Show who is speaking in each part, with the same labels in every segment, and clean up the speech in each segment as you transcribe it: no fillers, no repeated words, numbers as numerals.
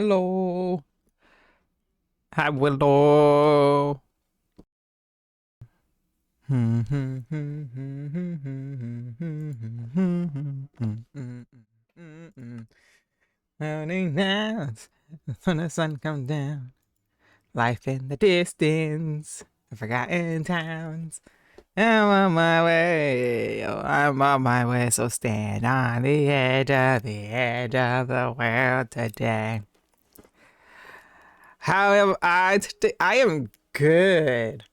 Speaker 1: Hello. Hi, Willow. Morning nights when the sun comes down. Life in the distance. Forgotten towns. I'm on my way. Oh, I'm on my way. So stand on the edge of the world today. How am I today? I am good.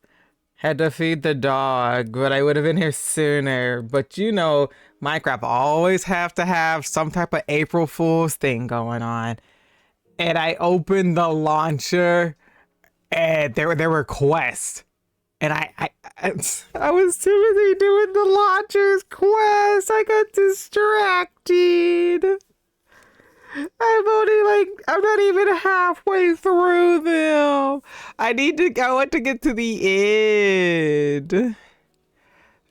Speaker 1: Had to feed the dog, but I would have been here sooner. But you know, Minecraft always have to have some type of April Fool's thing going on. And I opened the launcher and there were quests. And I was too busy doing the launcher's quest. I got distracted. I'm not even halfway through them. I want to get to the end. And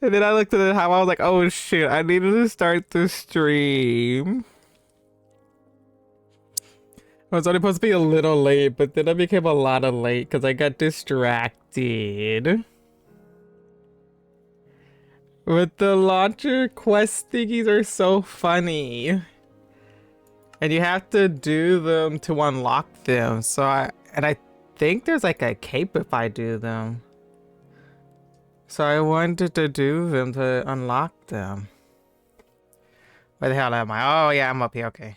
Speaker 1: then I looked at the time, I was like, oh shit, I needed to start the stream. I was only supposed to be a little late, but then I became a lot of late because I got distracted. But the launcher quest thingies are so funny. And you have to do them to unlock them. I think there's like a cape if I do them. So I wanted to do them to unlock them. Where the hell am I? Oh yeah, I'm up here, okay.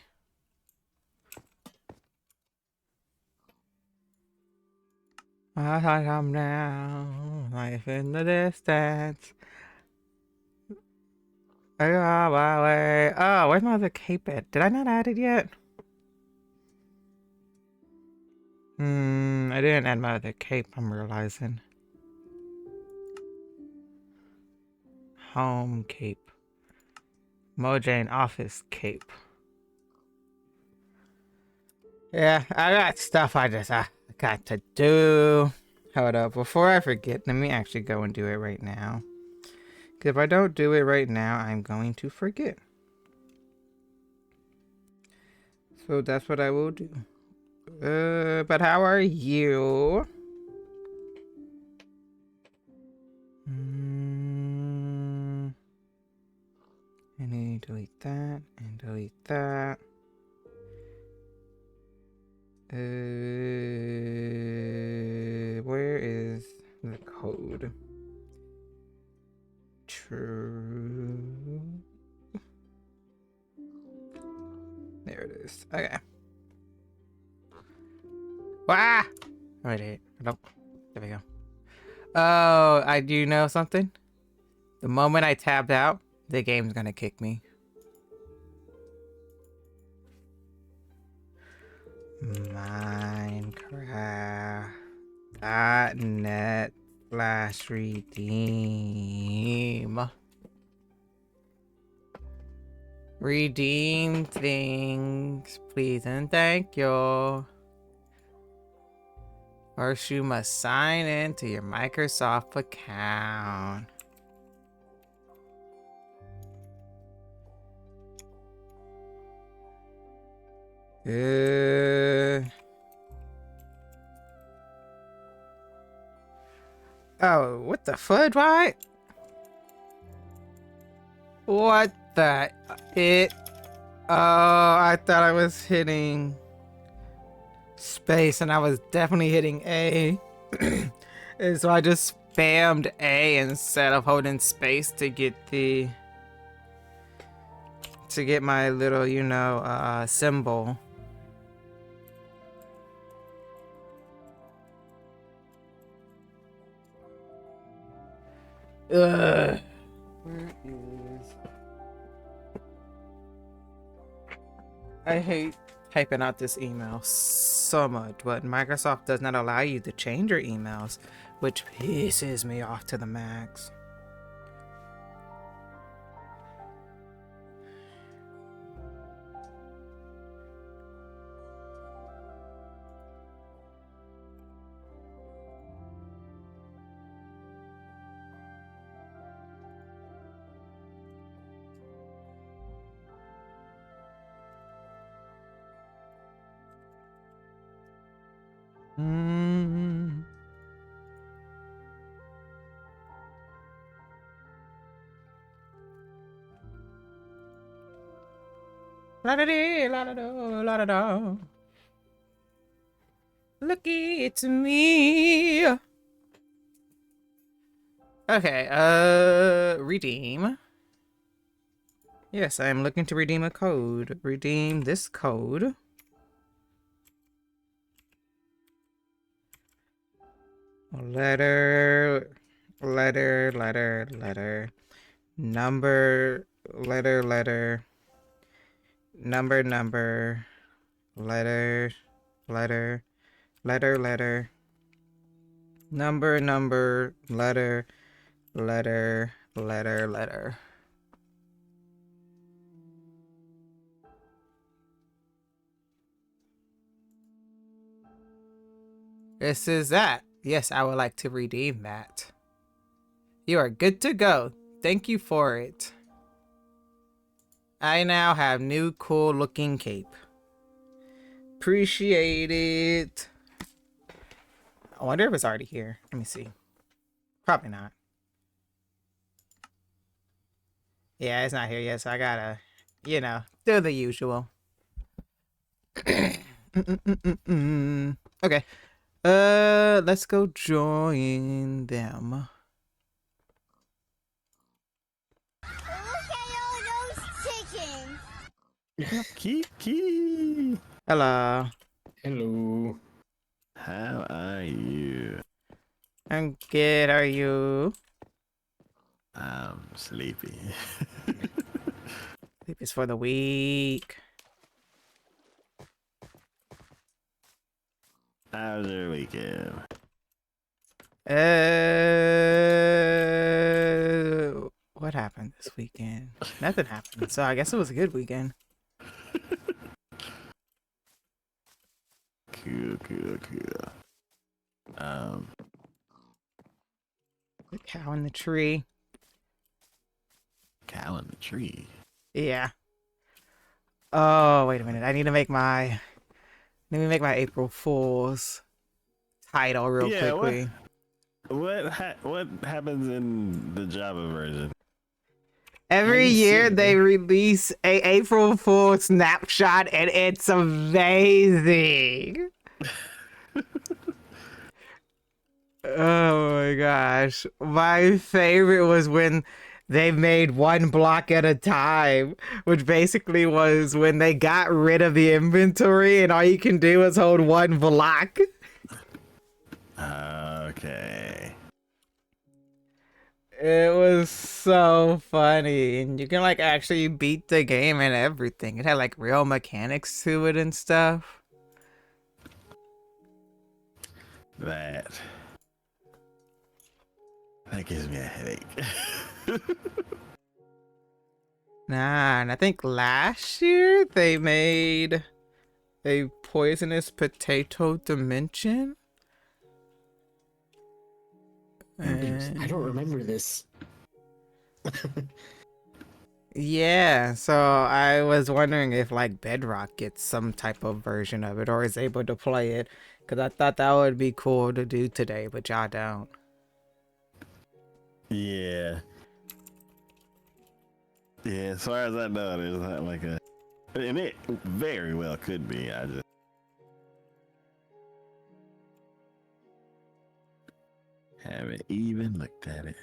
Speaker 1: I come now, life in the distance. I go my way. Oh, where's my other cape at? Did I not add it yet? I didn't add my other cape, I'm realizing. Home cape. Mojang office cape. Yeah, I got stuff I got to do. Hold up, before I forget, let me actually go and do it right now. Because if I don't do it right now, I'm going to forget. So that's what I will do. But how are you? I need to delete that and delete that. Where is the code? True. There it is. Okay. Ah! Wait. Nope. There we go. Oh, I do know something. The moment I tapped out, the game's gonna kick me. Minecraft.net/redeem. Redeem things, please and thank you. First, you must sign in to your Microsoft account. Oh, what the FUD, right? What the Oh, I thought I was hitting space and I was definitely hitting A. And so I just spammed A instead of holding space to get my little, symbol. Ugh. Where is... I hate typing out this email so much, but Microsoft does not allow you to change your emails, which pisses me off to the max. Mm. La da dee, la da do, la da do. Looky, it's me. Okay, redeem. Yes, I'm looking to redeem a code. Redeem this code. Letter, number, number, letter, number, letter. This is that. Yes, I would like to redeem that. You are good to go. Thank you for it. I now have new cool looking cape. Appreciate it. I wonder if it's already here. Let me see. Probably not. Yeah, it's not here yet, so I gotta, you know, do the usual. Okay. Let's go join them.
Speaker 2: Kiki.
Speaker 1: Hello.
Speaker 2: Hello. How are you?
Speaker 1: I'm good. Are you?
Speaker 2: I'm sleepy.
Speaker 1: Sleep is for the weak.
Speaker 2: How's your weekend?
Speaker 1: What happened this weekend? Nothing happened. So I guess it was a good weekend.
Speaker 2: Cool.
Speaker 1: The cow in the tree.
Speaker 2: Cow in the tree.
Speaker 1: Yeah. Oh, wait a minute. I need to make my April Fool's title real quickly.
Speaker 2: What happens in the Java version?
Speaker 1: Every year they release a April Fool's snapshot and it's amazing. Oh my gosh. My favorite was when they made one block at a time, which basically was when they got rid of the inventory and all you can do is hold one block.
Speaker 2: Okay.
Speaker 1: It was so funny, and you can like actually beat the game and everything. It had like real mechanics to it and stuff.
Speaker 2: That gives me a headache.
Speaker 1: Nah, and I think last year they made a poisonous potato dimension.
Speaker 3: I don't remember this.
Speaker 1: Yeah, so I was wondering if like Bedrock gets some type of version of it or is able to play it, because I thought that would be cool to do today, but y'all don't.
Speaker 2: Yeah. As far as I know, there's not like a, and it very well could be. I just haven't even looked at it.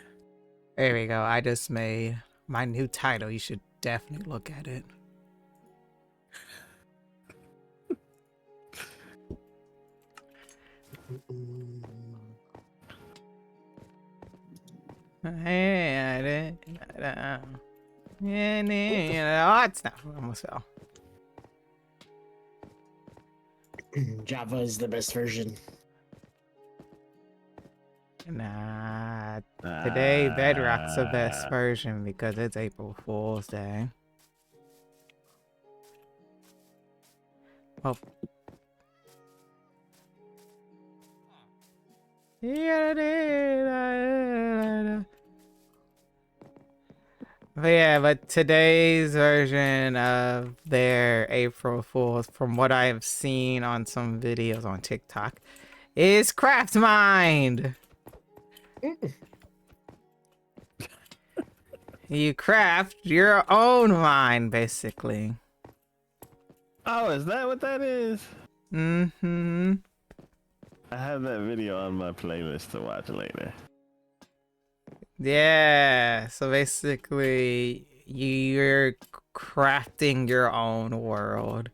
Speaker 1: There we go. I just made my new title. You should definitely look at it. Oh, it's not. I almost fell.
Speaker 3: Java is the best version.
Speaker 1: Nah, today Bedrock's the best version because it's April Fool's Day. Oh. But today's version of their April Fool's, from what I have seen on some videos on TikTok, is craft mind. You craft your own mind, basically.
Speaker 2: Oh, is that what that is?
Speaker 1: Mm-hmm.
Speaker 2: I have that video on my playlist to watch later.
Speaker 1: Yeah, so basically you're crafting your own world.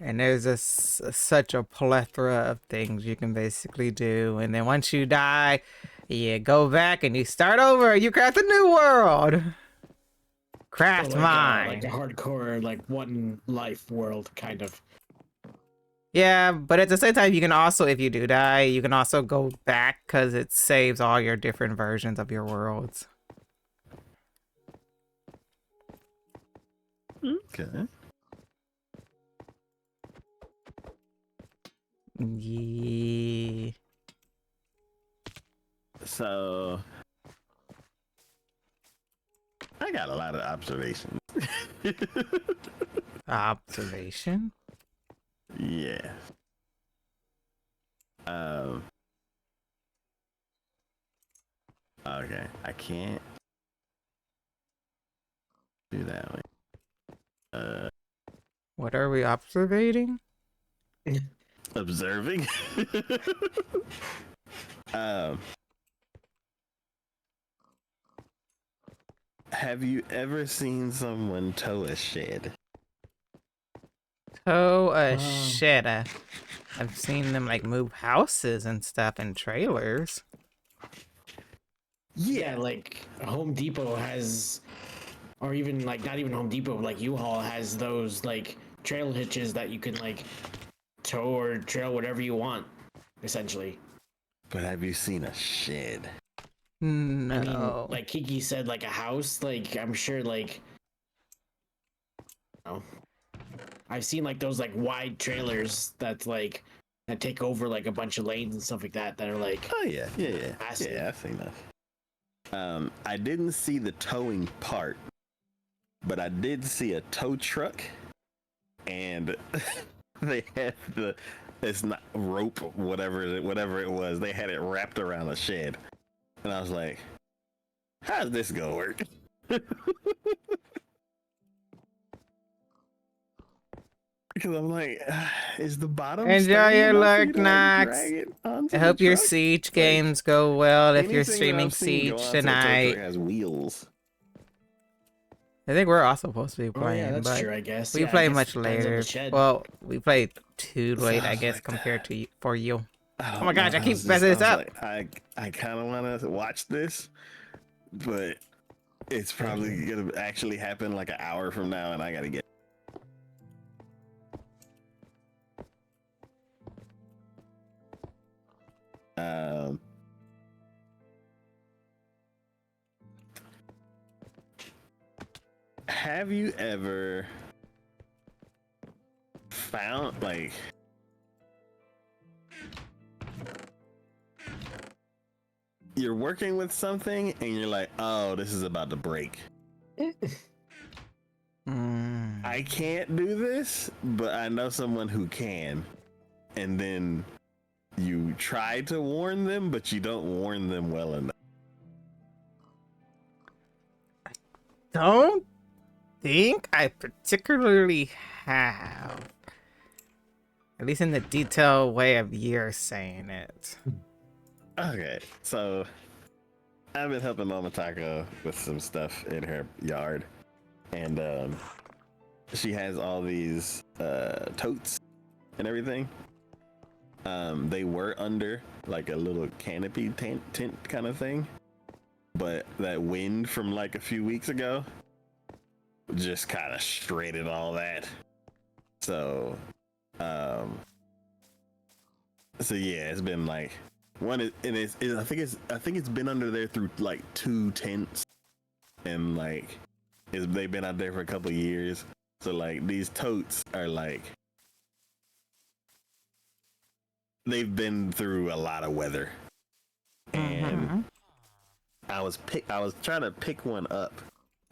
Speaker 1: And there's such a plethora of things you can basically do. And then once you die, you go back and you start over. You craft a new world. Craft
Speaker 3: So like a
Speaker 1: mine.
Speaker 3: hardcore like one life world kind of.
Speaker 1: Yeah, but at the same time, you can also, if you do die, you can also go back because it saves all your different versions of your worlds.
Speaker 2: Okay.
Speaker 1: Yeah.
Speaker 2: So I got a lot of observations.
Speaker 1: Observation?
Speaker 2: Yeah. Okay, I can't do that one.
Speaker 1: What are we observating?
Speaker 2: Observing. um, have you ever seen someone tow a shed?
Speaker 1: Oh, a
Speaker 3: Wow.
Speaker 1: shit. I've seen them like move houses and stuff in trailers.
Speaker 3: Yeah, like Home Depot has, or even like not even Home Depot, like U-Haul has those like trail hitches that you can like tow or trail whatever you want, essentially.
Speaker 2: But have you seen a shed?
Speaker 1: No.
Speaker 3: I mean, like Kiki said, like a house. Like I'm sure, like, you know, I've seen like those like wide trailers that's like that take over like a bunch of lanes and stuff like that that are like.
Speaker 2: Oh yeah.
Speaker 3: Massive.
Speaker 2: Yeah, I've seen that. I didn't see the towing part, but I did see a tow truck, and they had it's not rope, whatever it was. They had it wrapped around a shed, and I was like, "How's this gonna work?" Because I'm like, is the bottom
Speaker 1: Enjoy
Speaker 2: sturdy
Speaker 1: your
Speaker 2: enough for
Speaker 1: luck,
Speaker 2: you to, like,
Speaker 1: Knox.
Speaker 2: drag it onto
Speaker 1: I
Speaker 2: the
Speaker 1: hope your
Speaker 2: truck?
Speaker 1: Siege games go well if you're
Speaker 2: Anything that
Speaker 1: streaming
Speaker 2: I've seen go
Speaker 1: Siege
Speaker 2: onto a tow truck
Speaker 1: tonight.
Speaker 2: has wheels.
Speaker 1: I think we're also supposed to be
Speaker 3: Oh yeah,
Speaker 1: playing,
Speaker 3: that's
Speaker 1: but
Speaker 3: true. I guess.
Speaker 1: we
Speaker 3: Yeah, I
Speaker 1: play
Speaker 3: guess
Speaker 1: much
Speaker 3: it depends on the
Speaker 1: later.
Speaker 3: shed.
Speaker 1: Well, we play too
Speaker 2: So
Speaker 1: late,
Speaker 2: I
Speaker 1: I
Speaker 2: was
Speaker 1: guess,
Speaker 2: like,
Speaker 1: compared to for you.
Speaker 2: I
Speaker 1: Oh
Speaker 2: don't
Speaker 1: my gosh,
Speaker 2: know.
Speaker 1: I keep
Speaker 2: was
Speaker 1: messing this
Speaker 2: I
Speaker 1: up.
Speaker 2: was like, I kind of want to watch this, but it's probably gonna actually happen like an hour from now, and I gotta get. Um. Have you ever found like you're working with something and you're like, oh, this is about to break. I can't do this, but I know someone who can. And then you try to warn them, but you don't warn them well enough.
Speaker 1: Don't think I particularly have. At least in the detailed way of you're saying it.
Speaker 2: Okay, so I've been helping Mama Taco with some stuff in her yard. And she has all these totes and everything. They were under like a little canopy tent kind of thing, but that wind from like a few weeks ago just kind of shredded all that. So yeah, it's been like I think it's been under there through like 2 tents, and like they've been out there for a couple years. So like these totes are like they've been through a lot of weather, and I was trying to pick one up,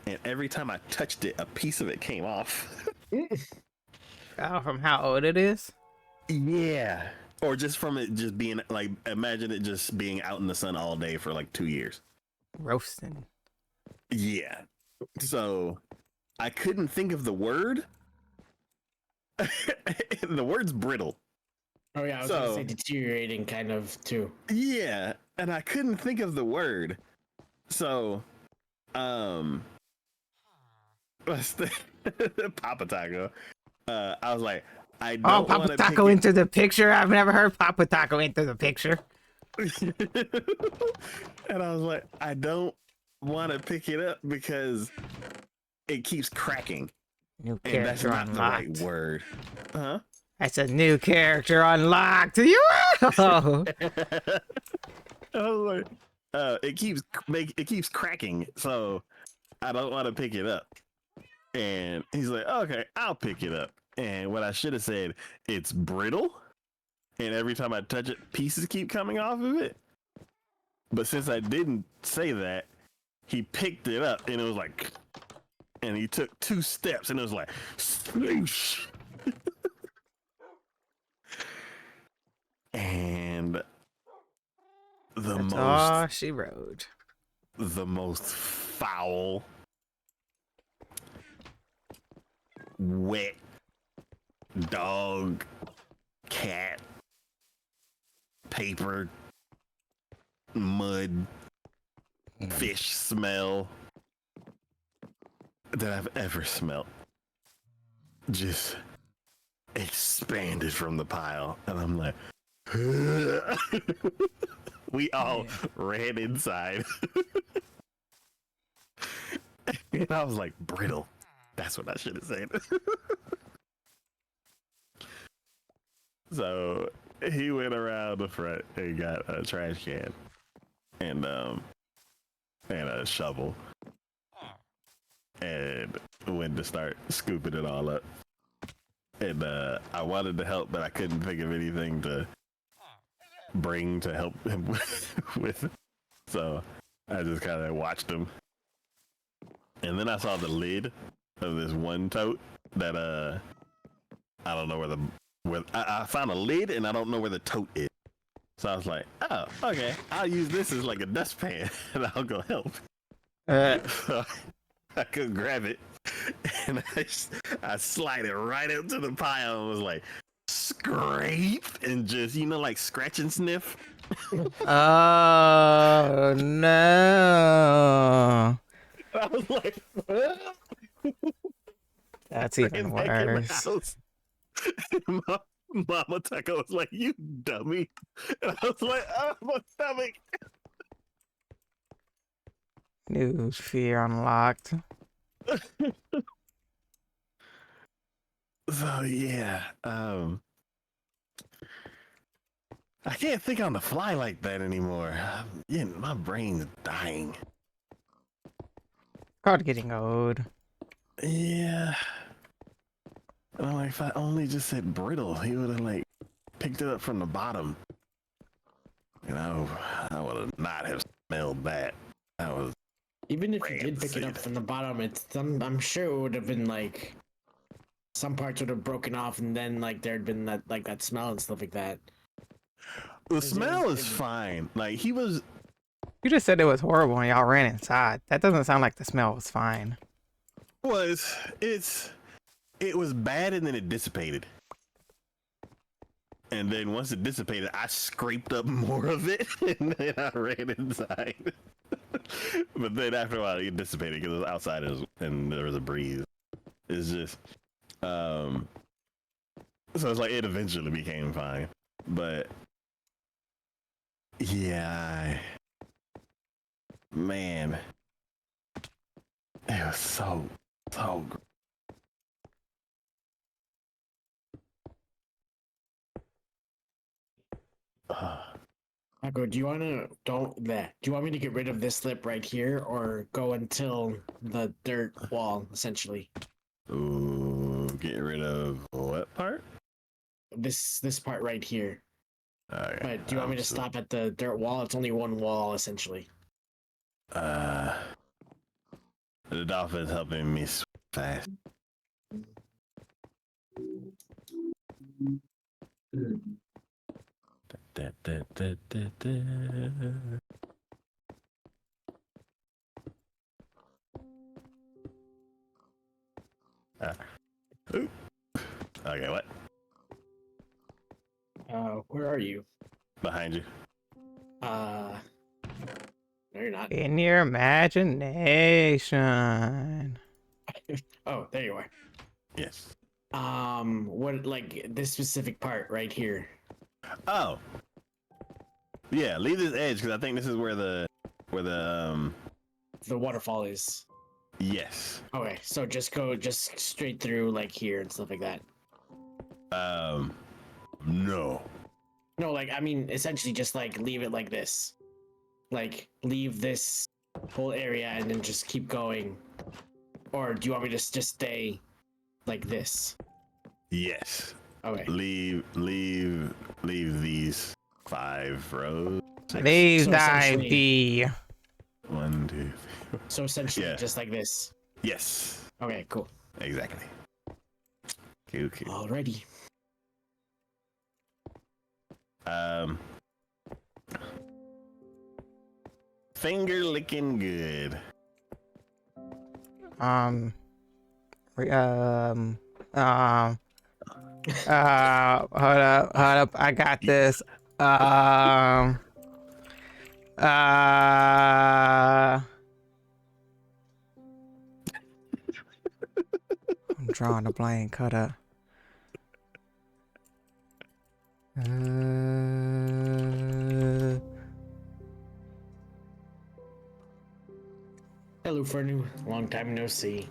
Speaker 2: and every time I touched it, a piece of it came off.
Speaker 1: Oh, from how old it is?
Speaker 2: Yeah, Or just from it just being like, imagine it just being out in the sun all day for like 2 years.
Speaker 1: Roasting.
Speaker 2: Yeah. So I couldn't think of the word. The word's brittle.
Speaker 3: Oh yeah, I was gonna say deteriorating kind of too.
Speaker 2: Yeah, and I couldn't think of the word. So what's the Papa Taco? I was like, I
Speaker 1: Oh,
Speaker 2: don't
Speaker 1: Papa
Speaker 2: want to
Speaker 1: Taco
Speaker 2: pick
Speaker 1: into the picture. I've never heard Papa Taco into the picture.
Speaker 2: it. And I was like, I don't want to pick it up because it keeps cracking.
Speaker 1: New
Speaker 2: And that's
Speaker 1: character
Speaker 2: not the right
Speaker 1: unlocked.
Speaker 2: word. Huh?
Speaker 1: That's a new character unlocked. You.
Speaker 2: I was like, it keeps cracking, so I don't want to pick it up. And he's like, okay, I'll pick it up. And what I should have said, it's brittle, and every time I touch it, pieces keep coming off of it. But since I didn't say that, he picked it up, and it was like, and he took 2 steps, and it was like, swoosh. And
Speaker 1: That's all she wrote.
Speaker 2: the most foul, wet dog, cat, paper, mud, fish smell that I've ever smelt. Just expanded from the pile. And I'm like, we all ran inside. And I was like, brittle. That's what I should have said. So he went around the front and got a trash can and a shovel and went to start scooping it all up. And I wanted to help, but I couldn't think of anything to bring to help him with. So I just kind of watched him. And then I saw the lid of this one tote that I don't know where I found a lid and I don't know where the tote is. So I was like, oh, okay, I'll use this as like a dustpan and I'll go help. So I could grab it and I slide it right up to the pile and was like, scrape and just, like scratch and sniff.
Speaker 1: Oh no.
Speaker 2: I was like,
Speaker 1: That's even
Speaker 2: back in the
Speaker 1: worse.
Speaker 2: house. Mama Taco was like, you dummy. And I was like, oh, my stomach.
Speaker 1: New fear unlocked.
Speaker 2: So yeah, I can't think on the fly like that anymore. My brain's dying.
Speaker 1: Called getting old.
Speaker 2: Yeah. And I'm like, if I only just said brittle, he would have like picked it up from the bottom. I would have not have smelled that. That was
Speaker 3: Even if you did pick it up from the bottom, I'm sure it would have been like some parts would have broken off, and then like there'd been that smell and stuff like that.
Speaker 2: the smell is fine. Like he was.
Speaker 1: You just said it was horrible and y'all ran inside. That doesn't sound like the smell was fine.
Speaker 2: It was bad and then it dissipated. And then once it dissipated, I scraped up more of it and then I ran inside. But then after a while, it dissipated because it was outside and there was a breeze. It's just, so it's like it eventually became fine. But yeah, man, it was so great.
Speaker 3: Marco, do you want me to get rid of this slip right here, or go until the dirt wall, essentially?
Speaker 2: Ooh, get rid of what part?
Speaker 3: This part right here.
Speaker 2: Okay,
Speaker 3: But do you want me to stop at the dirt wall? It's only one wall, essentially.
Speaker 2: The dolphin's helping me swim fast. Da, da, da, da, da. Ooh. Okay, what?
Speaker 3: Where are you?
Speaker 2: Behind you.
Speaker 3: No, you're not.
Speaker 1: In your imagination.
Speaker 3: Oh, there you are.
Speaker 2: Yes.
Speaker 3: What, like, this specific part right here?
Speaker 2: Oh. Yeah, leave this edge because I think this is where the
Speaker 3: The waterfall is.
Speaker 2: yes.
Speaker 3: Okay, so just straight through, like, here and stuff like that.
Speaker 2: No.
Speaker 3: No, like, I mean, essentially just, like, leave it like this. Like, leave this whole area and then just keep going. Or do you want me to just stay like this?
Speaker 2: Yes.
Speaker 3: Okay.
Speaker 2: Leave these 5 rows. 6.
Speaker 1: Leave
Speaker 3: So
Speaker 1: thy
Speaker 3: essentially-
Speaker 1: be.
Speaker 2: 1, 2, 3.
Speaker 3: So essentially
Speaker 2: Yeah.
Speaker 3: just like this.
Speaker 2: Yes.
Speaker 3: Okay, cool.
Speaker 2: Exactly. Cool.
Speaker 3: Alrighty.
Speaker 2: Finger licking good.
Speaker 1: Hold up, I got this. I'm drawing a blank. Hold up.
Speaker 3: Hello, Fernu. Long time no see.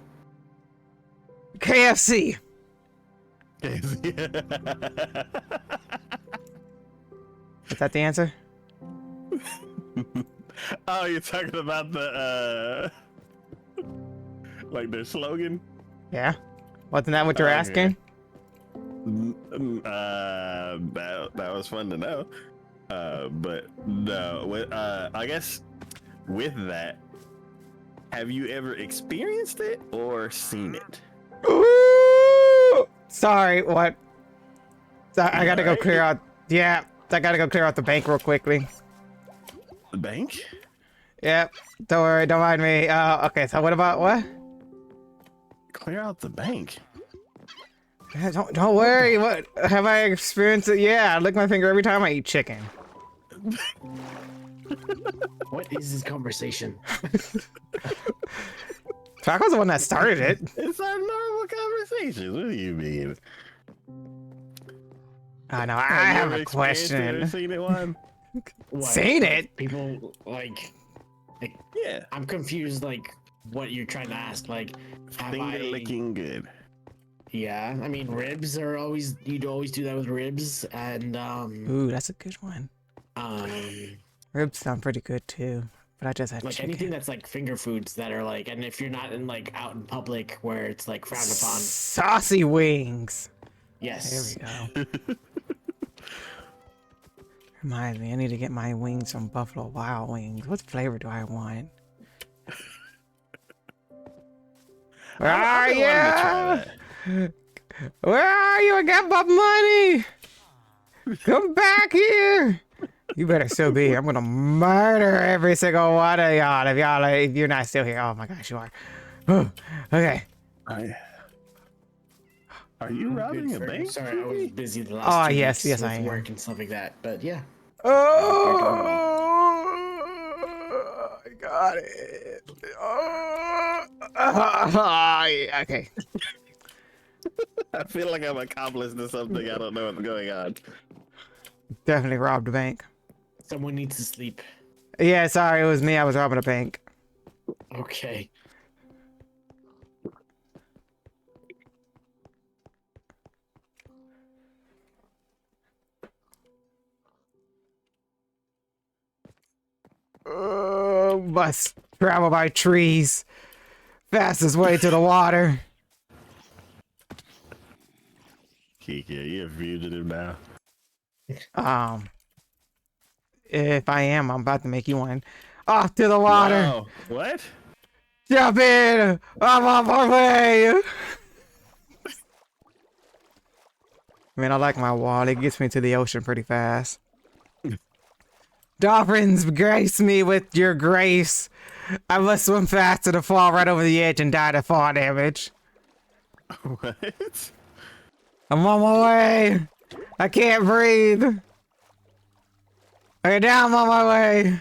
Speaker 1: KFC. Is that the answer?
Speaker 2: Oh, you're talking about the like their slogan?
Speaker 1: Yeah. Wasn't that what you're
Speaker 2: Okay.
Speaker 1: asking?
Speaker 2: That was fun to know. But no, I guess with that, have you ever experienced it or seen it?
Speaker 1: Ooh! Sorry, what? I gotta go
Speaker 2: Alright.
Speaker 1: clear out. Yeah, I gotta go clear out the bank real quickly.
Speaker 2: The bank?
Speaker 1: Yep. Don't worry, don't mind me. Okay, so what about what?
Speaker 2: Clear out the bank.
Speaker 1: Yeah, don't worry. What have I experienced it? Yeah, I lick my finger every time I eat chicken.
Speaker 3: What is this conversation?
Speaker 1: Taco's the one that started it.
Speaker 2: It's our normal conversations. What do you mean?
Speaker 1: I know. I
Speaker 2: you
Speaker 1: have
Speaker 2: ever
Speaker 1: a
Speaker 2: experienced it or
Speaker 1: question.
Speaker 2: seen it, one?
Speaker 3: What,
Speaker 1: Seen
Speaker 3: like,
Speaker 1: it?
Speaker 3: People, like,
Speaker 2: Yeah.
Speaker 3: I'm confused, like, what you're trying to ask. Like, have
Speaker 2: Finger
Speaker 3: I...
Speaker 2: licking good.
Speaker 3: Yeah, I mean, ribs are always, you'd always do that with ribs, and,
Speaker 1: Ooh, that's a good one.
Speaker 3: um,
Speaker 1: Ribs sound pretty good too, but I just had
Speaker 3: like
Speaker 1: chicken.
Speaker 3: anything that's like finger foods that are like, and if you're not in like out in public where it's like frowned upon.
Speaker 1: Saucy wings.
Speaker 3: Yes.
Speaker 1: There we go. Reminds me, I need to get my wings from Buffalo Wild Wings. What flavor do I want? Where are
Speaker 2: I've been wanting to try
Speaker 1: you?
Speaker 2: that.
Speaker 1: Where are you? I got my money. Come back here. You better still be here. I'm gonna murder every single one of y'all if you're not still here. Oh my gosh, you are. Okay.
Speaker 2: Are you robbing a bank?
Speaker 3: Sorry, I was busy the last
Speaker 1: Oh,
Speaker 3: 2
Speaker 1: yes,
Speaker 3: weeks
Speaker 1: yes,
Speaker 3: with
Speaker 1: I am.
Speaker 3: work and stuff like that. But yeah.
Speaker 1: Oh, I got it. Oh, yeah, okay.
Speaker 2: I feel like I'm accomplice to something. I don't know what's going on.
Speaker 1: Definitely robbed a bank.
Speaker 3: Someone needs to sleep.
Speaker 1: Yeah, sorry, it was me. I was robbing a bank.
Speaker 3: Okay.
Speaker 1: Must travel by trees. Fastest way to the water.
Speaker 2: Kiki, are you a fugitive now?
Speaker 1: If I am, I'm about to make you one. Off to the water.
Speaker 2: Wow. What?
Speaker 1: Jump in. I'm on my way. I mean, I like my wall. It gets me to the ocean pretty fast. Dolphins, grace me with your grace. I must swim faster to fall right over the edge and die to fall damage.
Speaker 2: What?
Speaker 1: I'm on my way. I can't breathe. Okay, now I'm on my way.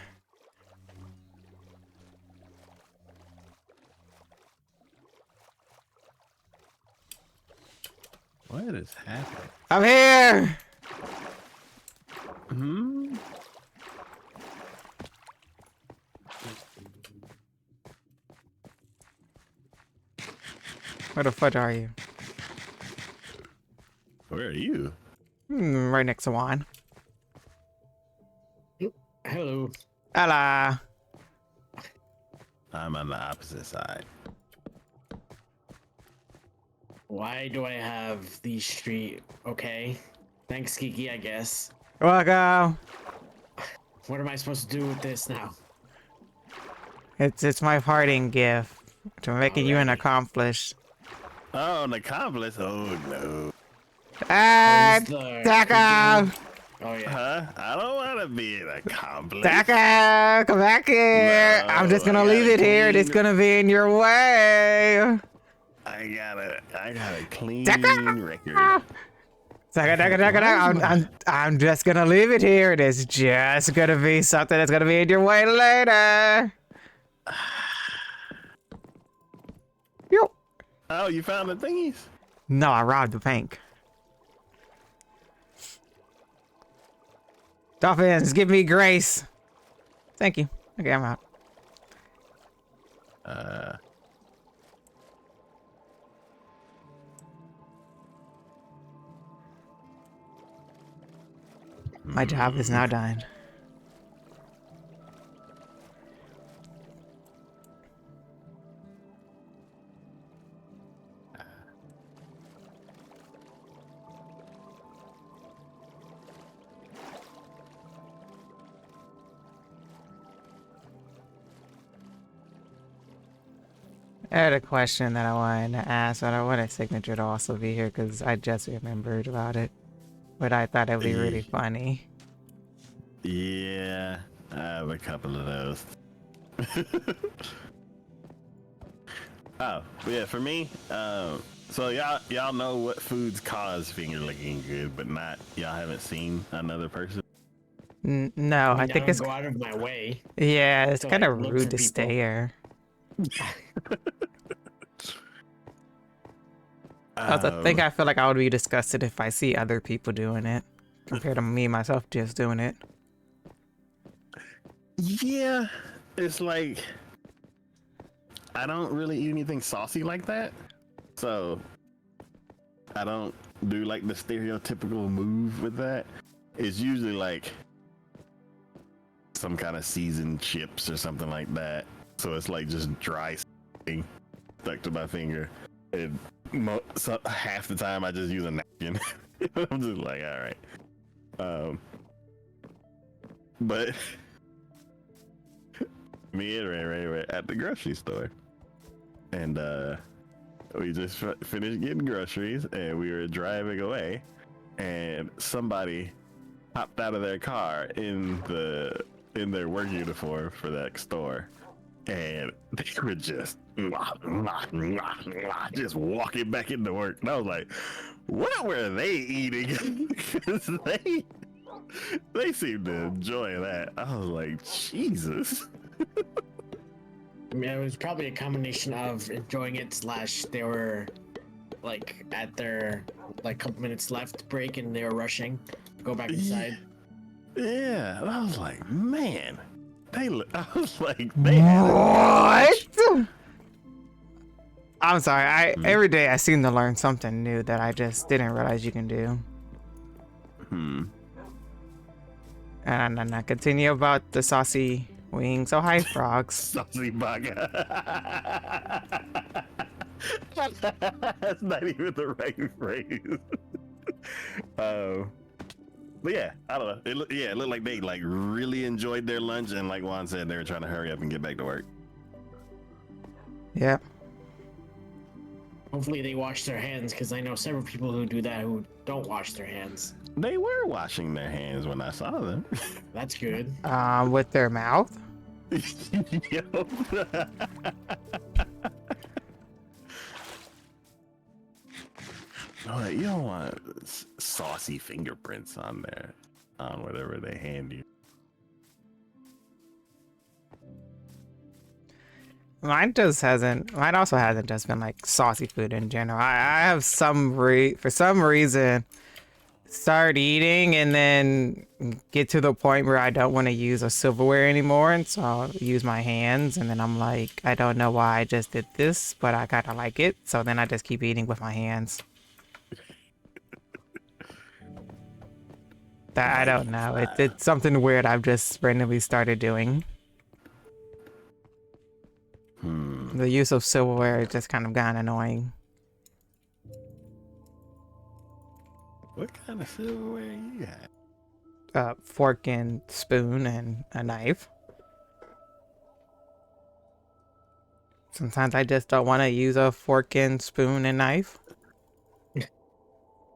Speaker 2: What is happening?
Speaker 1: I'm here.
Speaker 2: Hmm.
Speaker 1: Where the fuck are you?
Speaker 2: Where are you?
Speaker 1: Right next to Juan.
Speaker 3: Hello.
Speaker 1: Hello.
Speaker 2: I'm on the opposite side.
Speaker 3: Why do I have the street? Okay. Thanks, Kiki, I guess.
Speaker 1: Welcome.
Speaker 3: What am I supposed to do with this now?
Speaker 1: It's my parting gift to making you an
Speaker 3: Alrighty.
Speaker 1: accomplice.
Speaker 2: Oh, an accomplice? Oh no.
Speaker 1: Ah,
Speaker 3: he's the
Speaker 1: Taka!
Speaker 3: Oh yeah.
Speaker 2: Huh? I don't want to be an accomplice.
Speaker 1: Taka, come back here.
Speaker 2: No,
Speaker 1: I'm just gonna
Speaker 2: I
Speaker 1: leave
Speaker 2: gotta
Speaker 1: it here. It's
Speaker 2: clean-
Speaker 1: gonna be in your way.
Speaker 2: I got a clean
Speaker 1: Taka!
Speaker 2: record.
Speaker 1: I'm just gonna leave it here. It is just gonna be something that's gonna be in your way later. Yo.
Speaker 2: Oh, you found the thingies?
Speaker 1: No, I robbed the bank. Dolphins, give me grace. Thank you. Okay, I'm out. My job is now done. I had a question that I wanted to ask, but I wanted Signature to also be here because I just remembered about it. But I thought it would be really funny.
Speaker 2: Yeah, I have a couple of those. Oh, yeah, for me, so y'all know what foods cause finger licking good, but not y'all haven't seen another person.
Speaker 1: No, I
Speaker 3: I
Speaker 1: think
Speaker 3: don't
Speaker 1: it's
Speaker 3: go out of my way.
Speaker 1: yeah, it's
Speaker 3: to,
Speaker 1: kind of
Speaker 3: like, look
Speaker 1: rude
Speaker 3: for
Speaker 1: to
Speaker 3: people.
Speaker 1: stare. I think I feel like I would be disgusted if I see other people doing it compared to me myself just doing it.
Speaker 2: Yeah, it's like I don't really eat anything saucy like that, so I don't do like the stereotypical move with that. It's usually like some kind of seasoned chips or something like that. So it's like just dry thing stuck to my finger, and so half the time I just use a napkin. I'm just like, all right. But me and Ray were at the grocery store, and we just finished getting groceries, and we were driving away, and somebody hopped out of their car in their work uniform for that store, and they were just just walking back into work, and I was like, what were they eating? Because they seemed to enjoy that. I was like, Jesus.
Speaker 3: I mean, it was probably a combination of enjoying it / they were like at their like couple minutes left break and they were rushing to go back inside.
Speaker 2: Yeah, and I was like, man, I was like, they had
Speaker 1: What? I'm sorry. Every day I seem to learn something new that I just didn't realize you can do. And I continue about the saucy wings. Oh, hi, frogs.
Speaker 2: saucy baga. That's not even the right phrase. But yeah, I don't know. It looked like they like really enjoyed their lunch, and like Juan said, they were trying to hurry up and get back to work.
Speaker 1: Yep.
Speaker 3: Hopefully they wash their hands, because I know several people who do that who don't wash their hands.
Speaker 2: They were washing their hands when I saw them.
Speaker 3: That's good.
Speaker 1: With their mouth.
Speaker 2: Yo. No, you don't want saucy fingerprints on there, on whatever they hand you.
Speaker 1: Mine also hasn't just been like saucy food in general. I have for some reason, start eating and then get to the point where I don't want to use a silverware anymore. And so I'll use my hands. And then I'm like, I don't know why I just did this, but I kind of like it. So then I just keep eating with my hands. I don't know. It's something weird I've just randomly started doing. The use of silverware is just kind of gotten annoying.
Speaker 2: What kind of silverware you got?
Speaker 1: Fork and spoon and a knife. Sometimes I just don't want to use a fork and spoon and knife.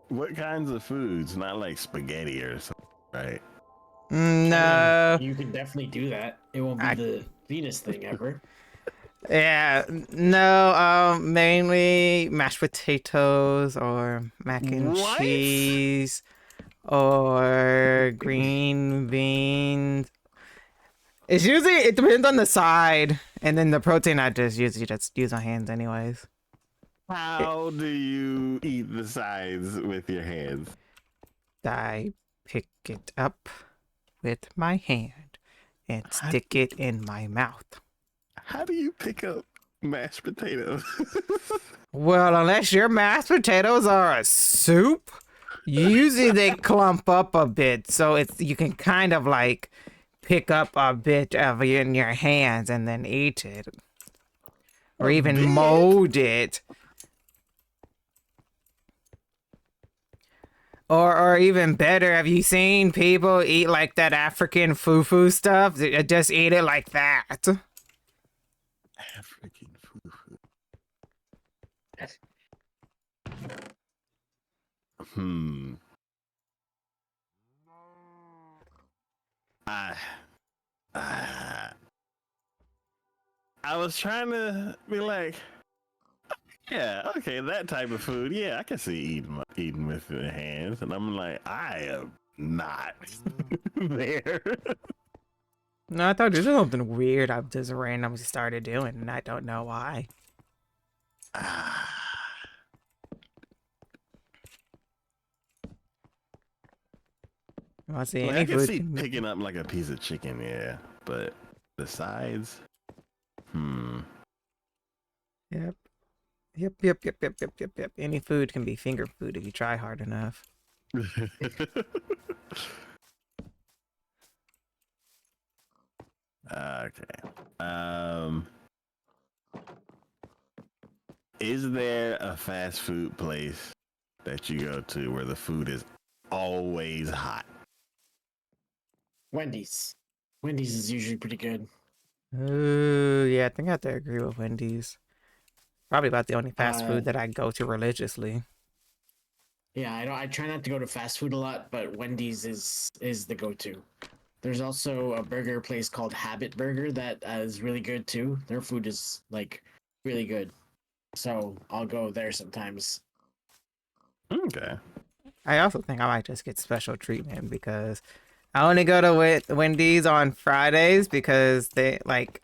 Speaker 2: What kinds of foods? Not like spaghetti or something, right?
Speaker 1: No.
Speaker 3: You can definitely do that. It won't be the Venus thing ever.
Speaker 1: Yeah, no, mainly mashed potatoes or mac and
Speaker 2: What?
Speaker 1: cheese or green beans. It depends on the side, and then the protein I just usually just use my hands anyways.
Speaker 2: How do you eat the sides with your hands?
Speaker 1: I pick it up with my hand and stick it in my mouth.
Speaker 2: How do you pick up mashed potatoes?
Speaker 1: Well, unless your mashed potatoes are a soup, usually they clump up a bit, so you can kind of like pick up a bit of it in your hands and then eat it, or even mold it, or even better. Have you seen people eat like that African fufu stuff? They just eat it like that.
Speaker 2: African fufu. I was trying to be like, yeah, okay, that type of food. Yeah, I can see eating with the hands, and I'm like, I am not there.
Speaker 1: No, I thought this was something weird I've just randomly started doing, and I don't know why. I see
Speaker 2: Like,
Speaker 1: any
Speaker 2: I can
Speaker 1: food.
Speaker 2: see picking up like a piece of chicken, yeah, but the sides,
Speaker 1: Yep. Any food can be finger food if you try hard enough.
Speaker 2: Okay. Is there a fast food place that you go to where the food is always hot?
Speaker 3: Wendy's. Wendy's is usually pretty good.
Speaker 1: Ooh, yeah, I think I have to agree with Wendy's. Probably about the only fast food that I go to religiously.
Speaker 3: Yeah, I try not to go to fast food a lot, but Wendy's is the go-to. There's also a burger place called Habit Burger that is really good too. Their food is like really good, so I'll go there sometimes.
Speaker 2: Okay.
Speaker 1: I also think I might just get special treatment because I only go to Wendy's on Fridays because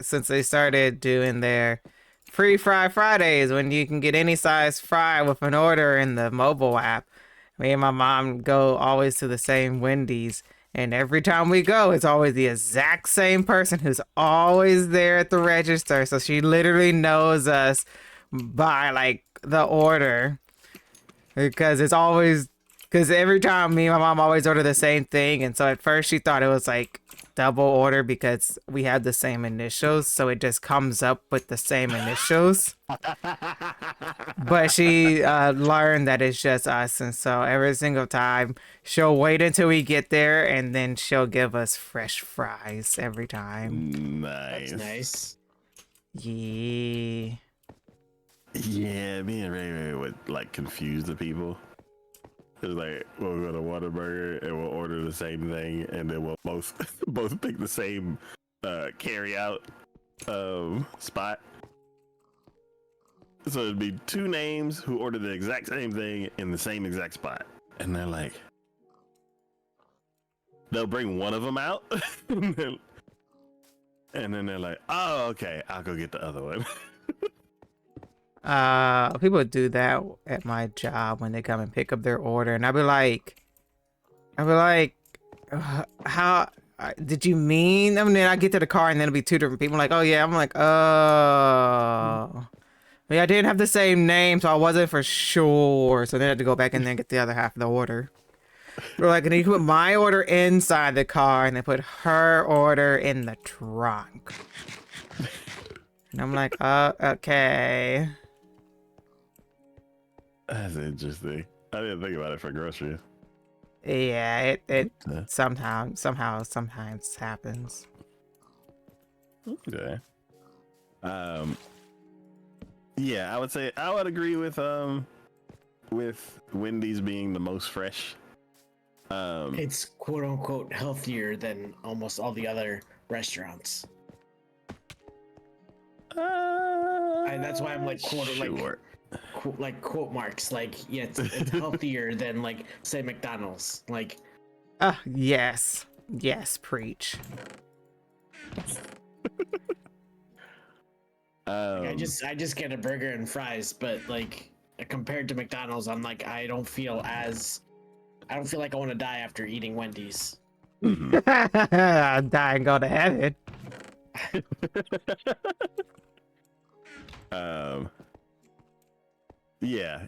Speaker 1: since they started doing their free fry Fridays when you can get any size fry with an order in the mobile app. Me and my mom go always to the same Wendy's, and every time we go, it's always the exact same person who's always there at the register. So she literally knows us by like the order because every time me and my mom always order the same thing, and so at first she thought it was like double order because we have the same initials, so it just comes up with the same initials. But she learned that it's just us, and so every single time she'll wait until we get there, and then she'll give us fresh fries every time.
Speaker 2: Nice.
Speaker 3: That's nice.
Speaker 1: Yeah.
Speaker 2: Yeah, me and Ray would like confuse the people. It's like we'll go to Whataburger and we'll order the same thing, and then we'll both both pick the same carry out spot. So it'd be two names who order the exact same thing in the same exact spot, and they're like, they'll bring one of them out, and then they're like, "Oh, okay, I'll go get the other one."
Speaker 1: People do that at my job when they come and pick up their order, and I'll be like, how did you mean? I mean, then I get to the car and then it'll be two different people. Like, oh yeah, I'm like, oh. Yeah, I didn't have the same name, so I wasn't for sure. So then I had to go back and then get the other half of the order. We're like, and you put my order inside the car and they put her order in the trunk. And I'm like, oh, okay.
Speaker 2: That's interesting. I didn't think about it for groceries.
Speaker 1: Yeah, it sometimes happens.
Speaker 2: Okay. Yeah, I would say I would agree with Wendy's being the most fresh.
Speaker 3: It's quote unquote healthier than almost all the other restaurants. And that's why I'm like
Speaker 2: sure.
Speaker 3: like quote marks, like yeah, it's healthier than like say McDonald's. Like
Speaker 1: Yes, preach.
Speaker 3: I just get a burger and fries, but like compared to McDonald's, I'm like I don't feel like I want to die after eating Wendy's.
Speaker 1: I'll die and go to heaven.
Speaker 2: Yeah,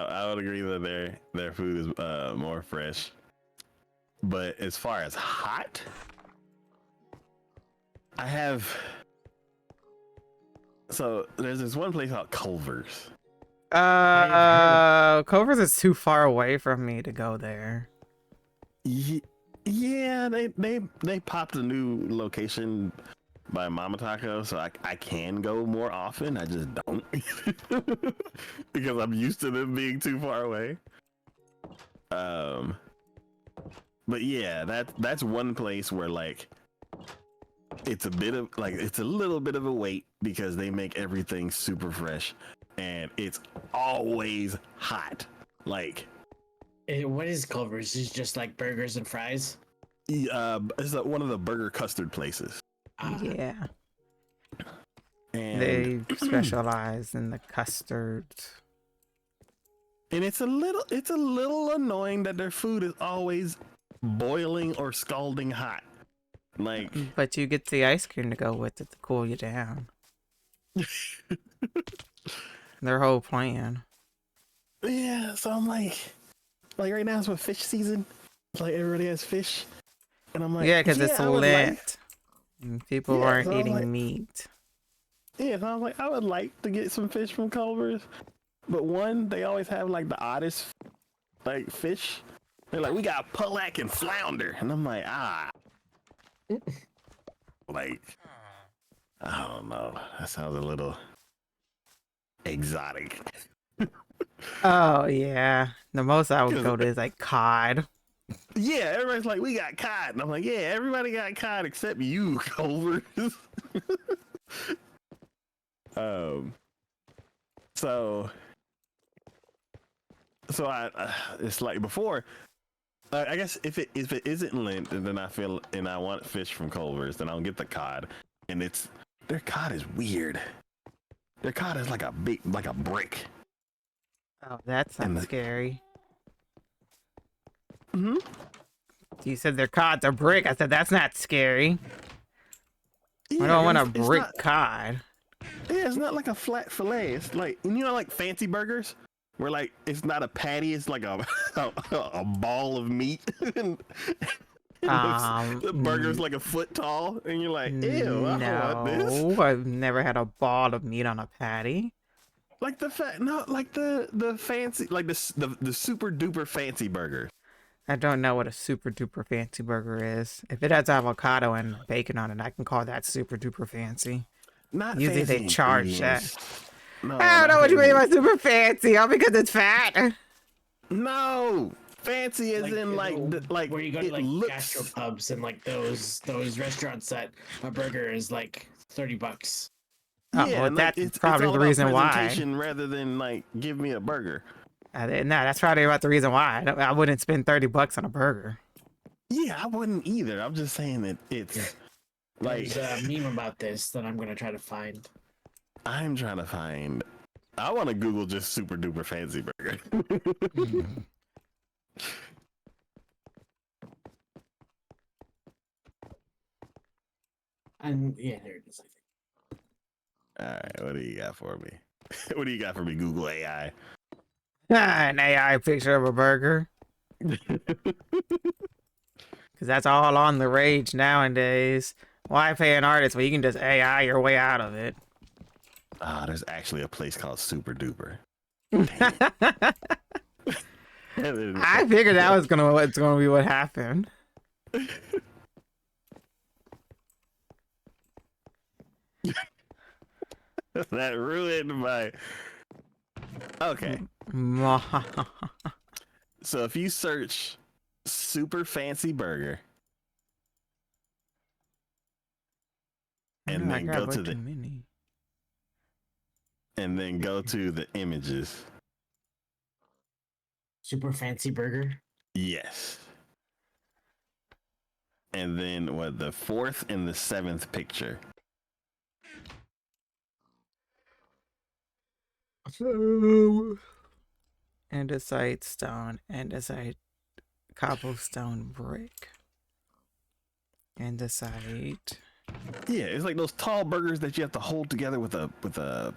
Speaker 2: I would agree that their food is more fresh. But as far as hot, so there's this one place called Culver's.
Speaker 1: Culver's is too far away from me to go there.
Speaker 2: Yeah, they popped a new location by Mama Taco, so I can go more often. I just don't because I'm used to them being too far away. But yeah, that's one place where like it's a little bit of a wait because they make everything super fresh and it's always hot. Like,
Speaker 3: what is Culver's? Is just like burgers and fries?
Speaker 2: It's one of the burger custard places.
Speaker 1: Yeah.
Speaker 2: And
Speaker 1: they specialize in the custard.
Speaker 2: And it's a little annoying that their food is always boiling or scalding hot. Like,
Speaker 1: but you get the ice cream to go with it to cool you down. Their whole plan.
Speaker 2: Yeah, so I'm like right now it's with fish season. It's like everybody has fish, and I'm like,
Speaker 1: yeah, because it's Lent, and people aren't eating meat.
Speaker 2: Yeah, so I was like, I would like to get some fish from Culver's, but one, they always have like the oddest like fish. They're like, we got pollock and flounder, and I'm like, like, I don't know. That sounds a little exotic.
Speaker 1: Oh yeah, the most I would go to is like cod.
Speaker 2: Yeah, everybody's like, we got cod, and I'm like, yeah, everybody got cod except you, Culver's. So I it's like before. I guess if it isn't Lent, and then I want fish from Culver's, then I'll get the cod, and their cod is weird. Their cod is like a brick.
Speaker 1: Oh, that's not scary.
Speaker 2: Mm-hmm.
Speaker 1: You said their cod's a brick. I said that's not scary.
Speaker 2: Yeah,
Speaker 1: I don't want a brick cod.
Speaker 2: Yeah, it's not like a flat fillet. It's like, like fancy burgers, where like it's not a patty, it's like a ball of meat. and the burger's like a foot tall, and you're like, ew, I don't want this.
Speaker 1: I've never had a ball of meat on a patty.
Speaker 2: Like the fancy, like the super duper fancy burger.
Speaker 1: I don't know what a super duper fancy burger is. If it has avocado and bacon on it, I can call that super duper fancy.
Speaker 2: Not
Speaker 1: usually
Speaker 2: fancy
Speaker 1: they charge that.
Speaker 2: No,
Speaker 1: I don't
Speaker 2: not
Speaker 1: know what you mean
Speaker 2: fancy.
Speaker 1: by super fancy. All because it's fat.
Speaker 2: No, fancy as in like
Speaker 3: where you go to
Speaker 2: it
Speaker 3: like
Speaker 2: looks.
Speaker 3: gastropubs and like those restaurants that a burger is like $30.
Speaker 1: Oh,
Speaker 2: Yeah,
Speaker 1: well,
Speaker 2: and like
Speaker 1: that's
Speaker 2: it's
Speaker 1: probably
Speaker 2: all
Speaker 1: the
Speaker 2: about
Speaker 1: reason why.
Speaker 2: presentation rather than like give me a burger.
Speaker 1: No, that's probably about the reason why. I wouldn't spend $30 on a burger.
Speaker 2: Yeah, I wouldn't either. I'm just saying that it's like
Speaker 3: There's a meme about this that I'm gonna try to find.
Speaker 2: I'm trying to find. I want to Google just super duper fancy burger.
Speaker 3: And yeah, there it is. I think.
Speaker 2: All right, what do you got for me? What do you got for me, Google AI?
Speaker 1: An AI picture of a burger. Because that's all on the rage nowadays. Why pay an artist when you can just AI your way out of it?
Speaker 2: Ah, there's actually a place called Super Duper.
Speaker 1: I figured that was what's gonna be what happened.
Speaker 2: That ruined my. Okay, so if you search super fancy burger and
Speaker 1: I
Speaker 2: then
Speaker 1: got
Speaker 2: go
Speaker 1: way
Speaker 2: to
Speaker 1: too
Speaker 2: the
Speaker 1: many.
Speaker 2: images,
Speaker 3: Super fancy burger.
Speaker 2: yes, and then what the fourth and the seventh picture.
Speaker 1: Andesite stone, andesite cobblestone brick, andesite.
Speaker 2: Yeah, it's like those tall burgers that you have to hold together with a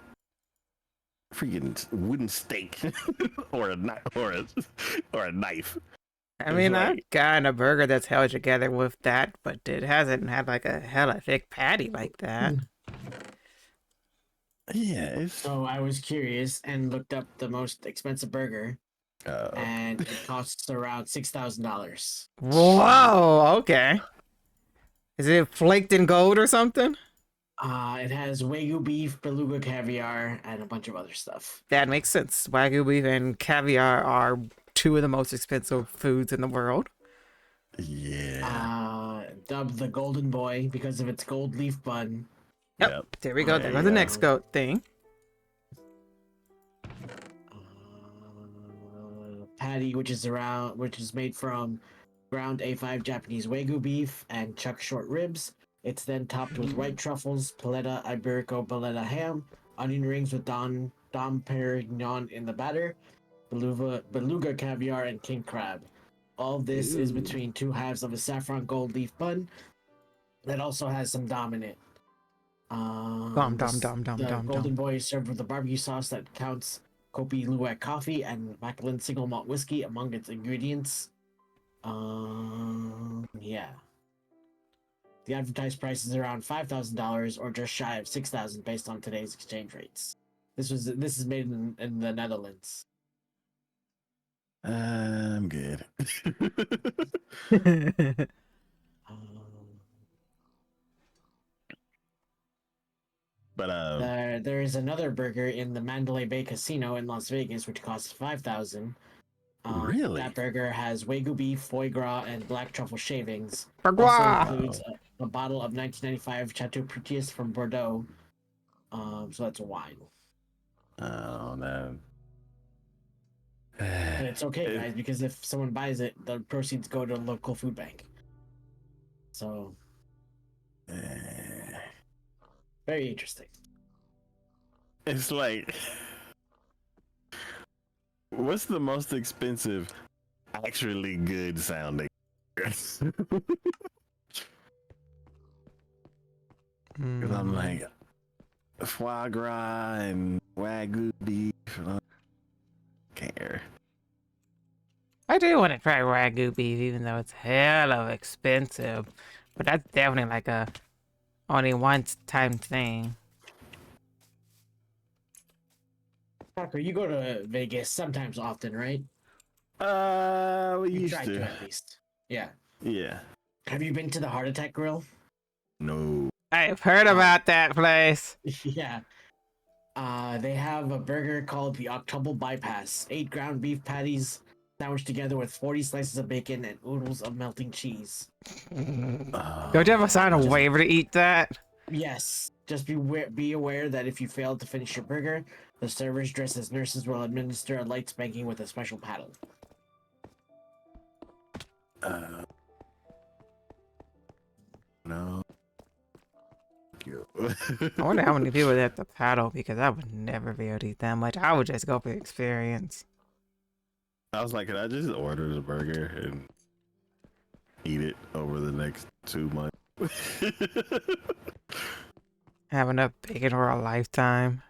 Speaker 2: freaking wooden stake or a knife or a knife.
Speaker 1: I
Speaker 2: It's
Speaker 1: mean, I've
Speaker 2: like,
Speaker 1: gotten a burger that's held together with that, but it hasn't had like a hella thick patty like that.
Speaker 2: yeah, it's
Speaker 3: So I was curious and looked up the most expensive burger,
Speaker 2: uh,
Speaker 3: and it costs around $6,000.
Speaker 1: Whoa, okay. Is it flaked in gold or something?
Speaker 3: It has Wagyu beef, beluga caviar, and a bunch of other stuff.
Speaker 1: That makes sense. Wagyu beef and caviar are two of the most expensive foods in the world.
Speaker 2: yeah.
Speaker 3: Dubbed the Golden Boy because of its gold leaf bun.
Speaker 1: Yep,
Speaker 2: Yep.
Speaker 1: there we go.
Speaker 2: There
Speaker 1: That was
Speaker 2: you
Speaker 1: the
Speaker 2: go.
Speaker 1: next goat thing.
Speaker 3: Patty, which is made from ground A5 Japanese Wagyu beef and chuck short ribs. It's then topped with white truffles, paleta iberico paleta ham, onion rings with Dom Perignon in the batter, beluga caviar, and king crab. All of this is
Speaker 2: Ooh.
Speaker 3: between two halves of a saffron gold leaf bun that also has some Dom in it.
Speaker 1: Dum dum dum dum
Speaker 3: The
Speaker 1: dum
Speaker 3: Golden
Speaker 1: dum.
Speaker 3: Boy is served with a barbecue sauce that counts Kopi Luwak coffee and Macallan single malt whiskey among its ingredients. Yeah. The advertised price is around $5,000 or just shy of $6,000 based on today's exchange rates. This is made in the Netherlands.
Speaker 2: I'm good.
Speaker 3: Um,
Speaker 2: But
Speaker 3: there is another burger in the Mandalay Bay Casino in Las Vegas, which costs $5,000.
Speaker 2: Really?
Speaker 3: That burger has Wagyu beef, foie gras, and black truffle shavings. Also
Speaker 1: Burgua!
Speaker 3: includes a bottle of 1995 Chateau Proteus from Bordeaux. So that's a wine.
Speaker 2: oh no.
Speaker 3: And it's okay, guys, because if someone buys it, the proceeds go to a local food bank. So very interesting.
Speaker 2: It's like, what's the most expensive, actually good sounding? Because I'm like, foie gras and wagyu beef. I don't care.
Speaker 1: I do want to try Wagyu beef, even though it's hella expensive. But that's definitely like a only one time thing.
Speaker 3: Parker, you go to Vegas sometimes often, right?
Speaker 2: We
Speaker 3: You
Speaker 2: used
Speaker 3: try
Speaker 2: to.
Speaker 3: to at least. Yeah.
Speaker 2: Yeah.
Speaker 3: Have you been to the Heart Attack Grill?
Speaker 2: No.
Speaker 1: I've heard about that place.
Speaker 3: Yeah. They have a burger called the Octuple Bypass. 8 ground beef patties sandwiched together with 40 slices of bacon and oodles of melting cheese.
Speaker 1: Don't you have to sign a
Speaker 3: Just-
Speaker 1: waiver to eat that?
Speaker 3: Yes. Just be aware that if you fail to finish your burger, the servers dressed as nurses will administer a light spanking with a special paddle.
Speaker 2: No. Thank you.
Speaker 1: I wonder how many people they have to paddle because I would never be able to eat that much. I would just go for the experience.
Speaker 2: I was like, can I just order the burger and eat it over the next 2 months?
Speaker 1: Have enough bacon for a lifetime.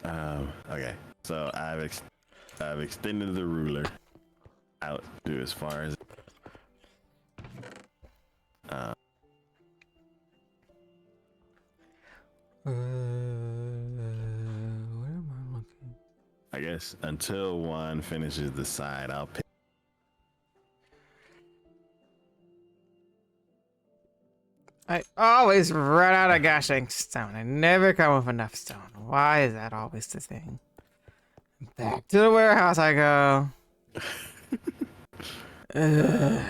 Speaker 2: Okay. So I've extended the ruler out to as far as
Speaker 1: Where am I looking?
Speaker 2: I guess until one finishes the side, I'll pick.
Speaker 1: I always run out of gashing stone. I never come with enough stone. Why is that always the thing? Back to the warehouse I go. Ugh.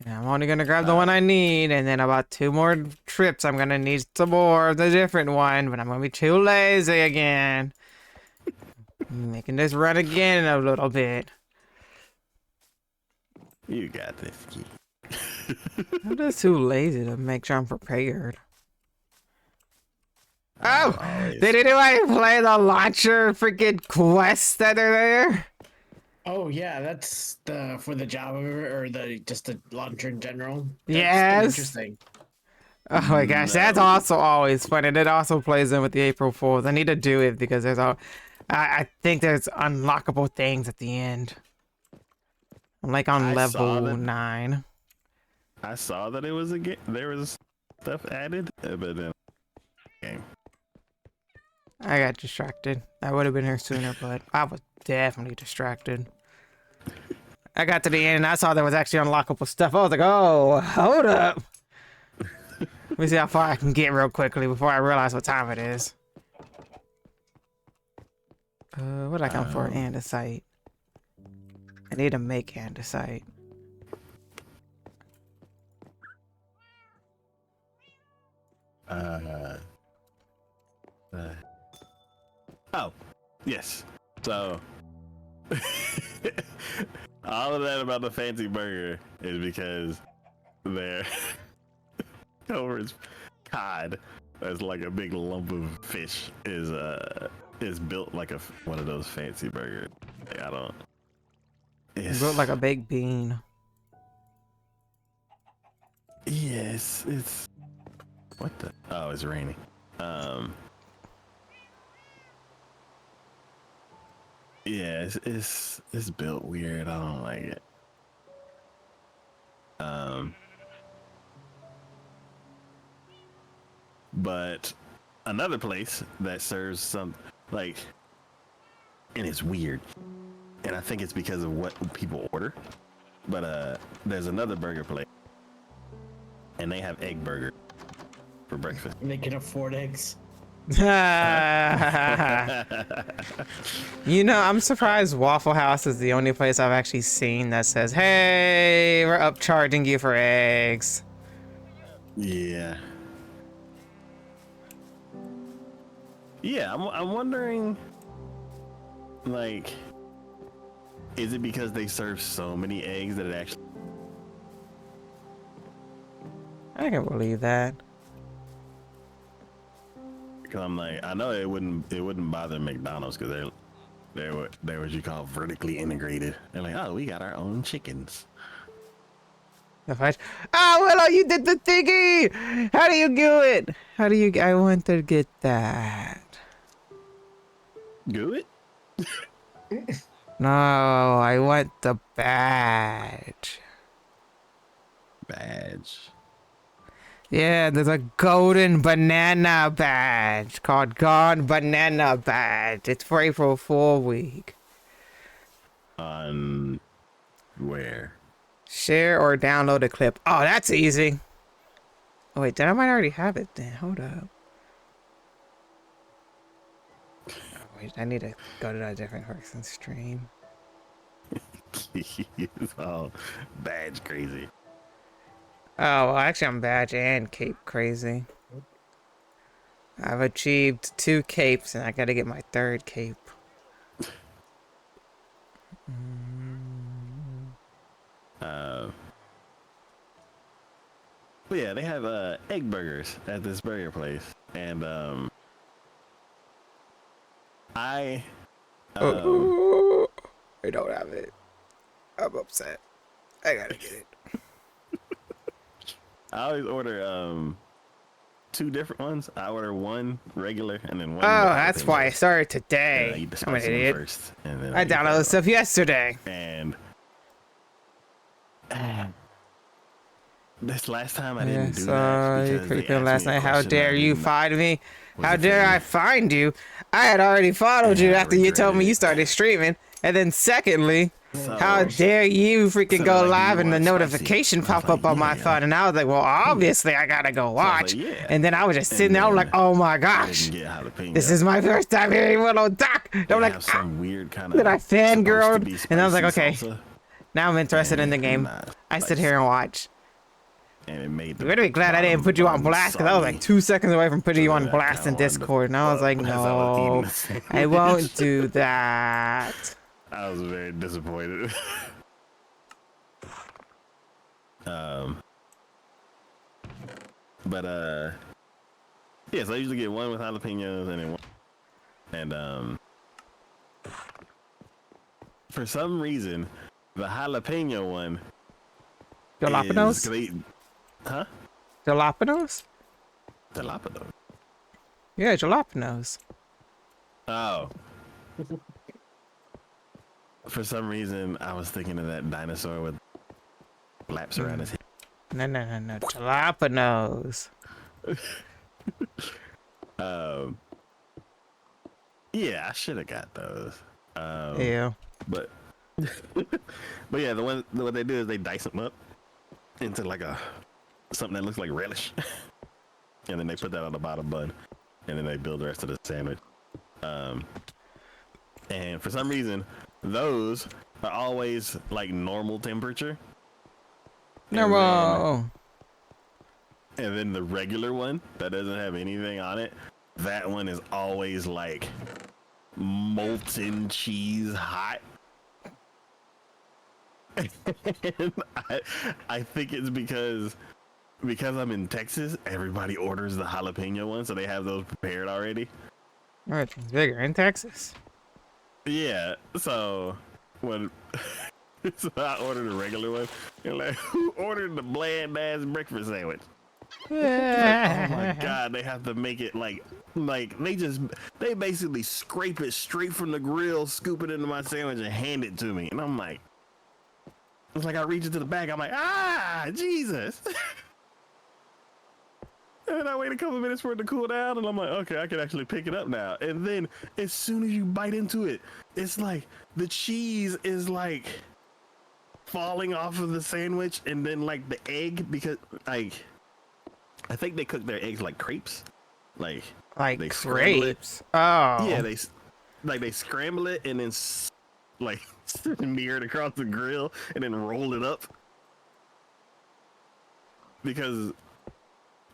Speaker 1: Yeah, I'm only gonna grab the one I need, and then about 2 more trips I'm gonna need some more of the different one, but I'm gonna be too lazy again. Making this run again in a little bit.
Speaker 2: You got this, kid.
Speaker 1: I'm just too lazy to make sure I'm prepared. Oh!
Speaker 2: Always.
Speaker 1: Did anybody play the launcher freaking quests that are there?
Speaker 3: Oh yeah, that's the for the Java or the just the launcher in general. That's
Speaker 1: Yes.
Speaker 3: interesting.
Speaker 1: Oh my gosh, that's
Speaker 2: No.
Speaker 1: also always fun, and it also plays in with the April Fools. I need to do it because there's I think there's unlockable things at the end. I'm like on
Speaker 2: I saw
Speaker 1: level
Speaker 2: that.
Speaker 1: 9.
Speaker 2: I saw that it was a game. There was stuff added, but then game.
Speaker 1: I got distracted. I would have been here sooner, but I was definitely distracted. I got to the end and I saw there was actually unlockable stuff. I was like, oh, hold up. Let me see how far I can get real quickly before I realize what time it is. What did I come for? Andesite. I need to make andesite.
Speaker 2: Oh, yes. So, all of that about the fancy burger is because they're Cover's cod, that's like a big lump of fish, is built like one of those fancy burgers. Like, I don't. It's,
Speaker 1: Built like a baked bean.
Speaker 2: yes, it's what the? Oh, it's raining. Yeah, it's built weird. I don't like it. But another place that serves some like, and it's weird, and I think it's because of what people order. But there's another burger place, and they have egg burger for breakfast.
Speaker 3: And they can afford eggs.
Speaker 1: You know, I'm surprised Waffle House is the only place I've actually seen that says, hey, we're upcharging you for eggs.
Speaker 2: Yeah. Yeah, I'm wondering, like, is it because they serve so many eggs that it actually?
Speaker 1: I can believe that.
Speaker 2: Because I'm like, I know it wouldn't bother McDonald's because they're what you call vertically integrated. They're like, oh, we got our own chickens.
Speaker 1: If I, oh, Willow, you did the thingy! How do you do it? How do you, I want to get that.
Speaker 2: Do it?
Speaker 1: No, I want the badge.
Speaker 2: Badge.
Speaker 1: Yeah, there's a golden banana badge called Gone Banana Badge. It's for April Fool week.
Speaker 2: Where?
Speaker 1: Share or download a clip. Oh, that's easy. Oh wait, then I might already have it then. Hold up. Oh, wait, I need to go to a different person's stream.
Speaker 2: It's all badge crazy.
Speaker 1: Oh, well, actually, I'm badge and cape crazy. I've achieved 2 capes, and I gotta get my 3rd cape.
Speaker 2: But yeah, they have egg burgers at this burger place, and I
Speaker 1: Oh, I don't have it. I'm upset. I gotta get it.
Speaker 2: I always order 2 different ones. I order one regular and then one.
Speaker 1: Oh,
Speaker 2: with
Speaker 1: that's why I
Speaker 2: jalapenos.
Speaker 1: started
Speaker 2: And I
Speaker 1: today.
Speaker 2: eat the
Speaker 1: I'm an
Speaker 2: spicy one
Speaker 1: idiot.
Speaker 2: first, and then
Speaker 1: I
Speaker 2: eat the
Speaker 1: downloaded
Speaker 2: other
Speaker 1: stuff yesterday.
Speaker 2: one. And this last time I didn't do that
Speaker 1: you
Speaker 2: because they
Speaker 1: creeping
Speaker 2: asked
Speaker 1: last
Speaker 2: me a
Speaker 1: night. How
Speaker 2: question
Speaker 1: dare
Speaker 2: I
Speaker 1: you
Speaker 2: didn't-
Speaker 1: find me?
Speaker 2: was
Speaker 1: How
Speaker 2: a
Speaker 1: dare
Speaker 2: thing.
Speaker 1: I find you? I had already followed you
Speaker 2: And I
Speaker 1: after you told me
Speaker 2: regretted
Speaker 1: you
Speaker 2: it.
Speaker 1: started streaming. And then secondly,
Speaker 2: So-
Speaker 1: how dare you freaking
Speaker 2: So
Speaker 1: go
Speaker 2: they're like, "Do
Speaker 1: live
Speaker 2: you
Speaker 1: and the
Speaker 2: want spicy?"
Speaker 1: notification
Speaker 2: And I was
Speaker 1: pop up
Speaker 2: like,
Speaker 1: on my
Speaker 2: "Yeah."
Speaker 1: phone? And I was like, well, obviously I gotta go
Speaker 2: So I was
Speaker 1: watch.
Speaker 2: like, "Yeah."
Speaker 1: And then I was just
Speaker 2: And
Speaker 1: sitting there, I'm like,
Speaker 2: then
Speaker 1: oh my
Speaker 2: I
Speaker 1: gosh.
Speaker 2: didn't get jalapeno.
Speaker 1: This is my first time hearing Willow Duck.
Speaker 2: They
Speaker 1: I'm like,
Speaker 2: have some weird kind
Speaker 1: then I
Speaker 2: of supposed to
Speaker 1: fangirled,
Speaker 2: be
Speaker 1: and I was like,
Speaker 2: spicy
Speaker 1: okay.
Speaker 2: salsa,
Speaker 1: now I'm interested in the
Speaker 2: and
Speaker 1: game.
Speaker 2: not
Speaker 1: I sit
Speaker 2: spicy.
Speaker 1: here and watch.
Speaker 2: And it made
Speaker 1: You're gonna be glad I didn't put you on blast because I was like 2 seconds away from putting you on blast in Discord, and I was like, no, I won't do that.
Speaker 2: I was very disappointed. But yeah, so I usually get one with jalapenos and then one, and for some reason, the jalapeno one
Speaker 1: Jalapenos?
Speaker 2: is, they, huh?
Speaker 1: Jalapenos?
Speaker 2: Jalapeno.
Speaker 1: Yeah, jalapenos.
Speaker 2: Oh. For some reason, I was thinking of that dinosaur with laps around his head.
Speaker 1: No, jalapenos.
Speaker 2: Yeah, I should have got those.
Speaker 1: Ew.
Speaker 2: But but yeah, what they do is they dice them up into like something that looks like relish, and then they put that on the bottom bun, and then they build the rest of the sandwich. And for some reason, those are always like normal temperature.
Speaker 1: No.
Speaker 2: And then the regular one that doesn't have anything on it, that one is always like molten cheese hot. And I think it's because I'm in Texas, everybody orders the jalapeno one, so they have those prepared already.
Speaker 1: It's bigger in Texas.
Speaker 2: Yeah, so when so I ordered a regular one, and like, who ordered the bland ass breakfast sandwich? Like, oh my god, they have to make it like they basically scrape it straight from the grill, scoop it into my sandwich, and hand it to me, and I'm like, it's like I reach into the bag, I'm like, ah, Jesus. And then I wait a couple minutes for it to cool down, and I'm like, okay, I can actually pick it up now. And then as soon as you bite into it, it's like the cheese is like falling off of the sandwich, and then like the egg, because like I think they cook their eggs like crepes, like they scramble it.
Speaker 1: Crepes. Oh.
Speaker 2: Yeah, they scramble it and then like smear it across the grill and then roll it up. Because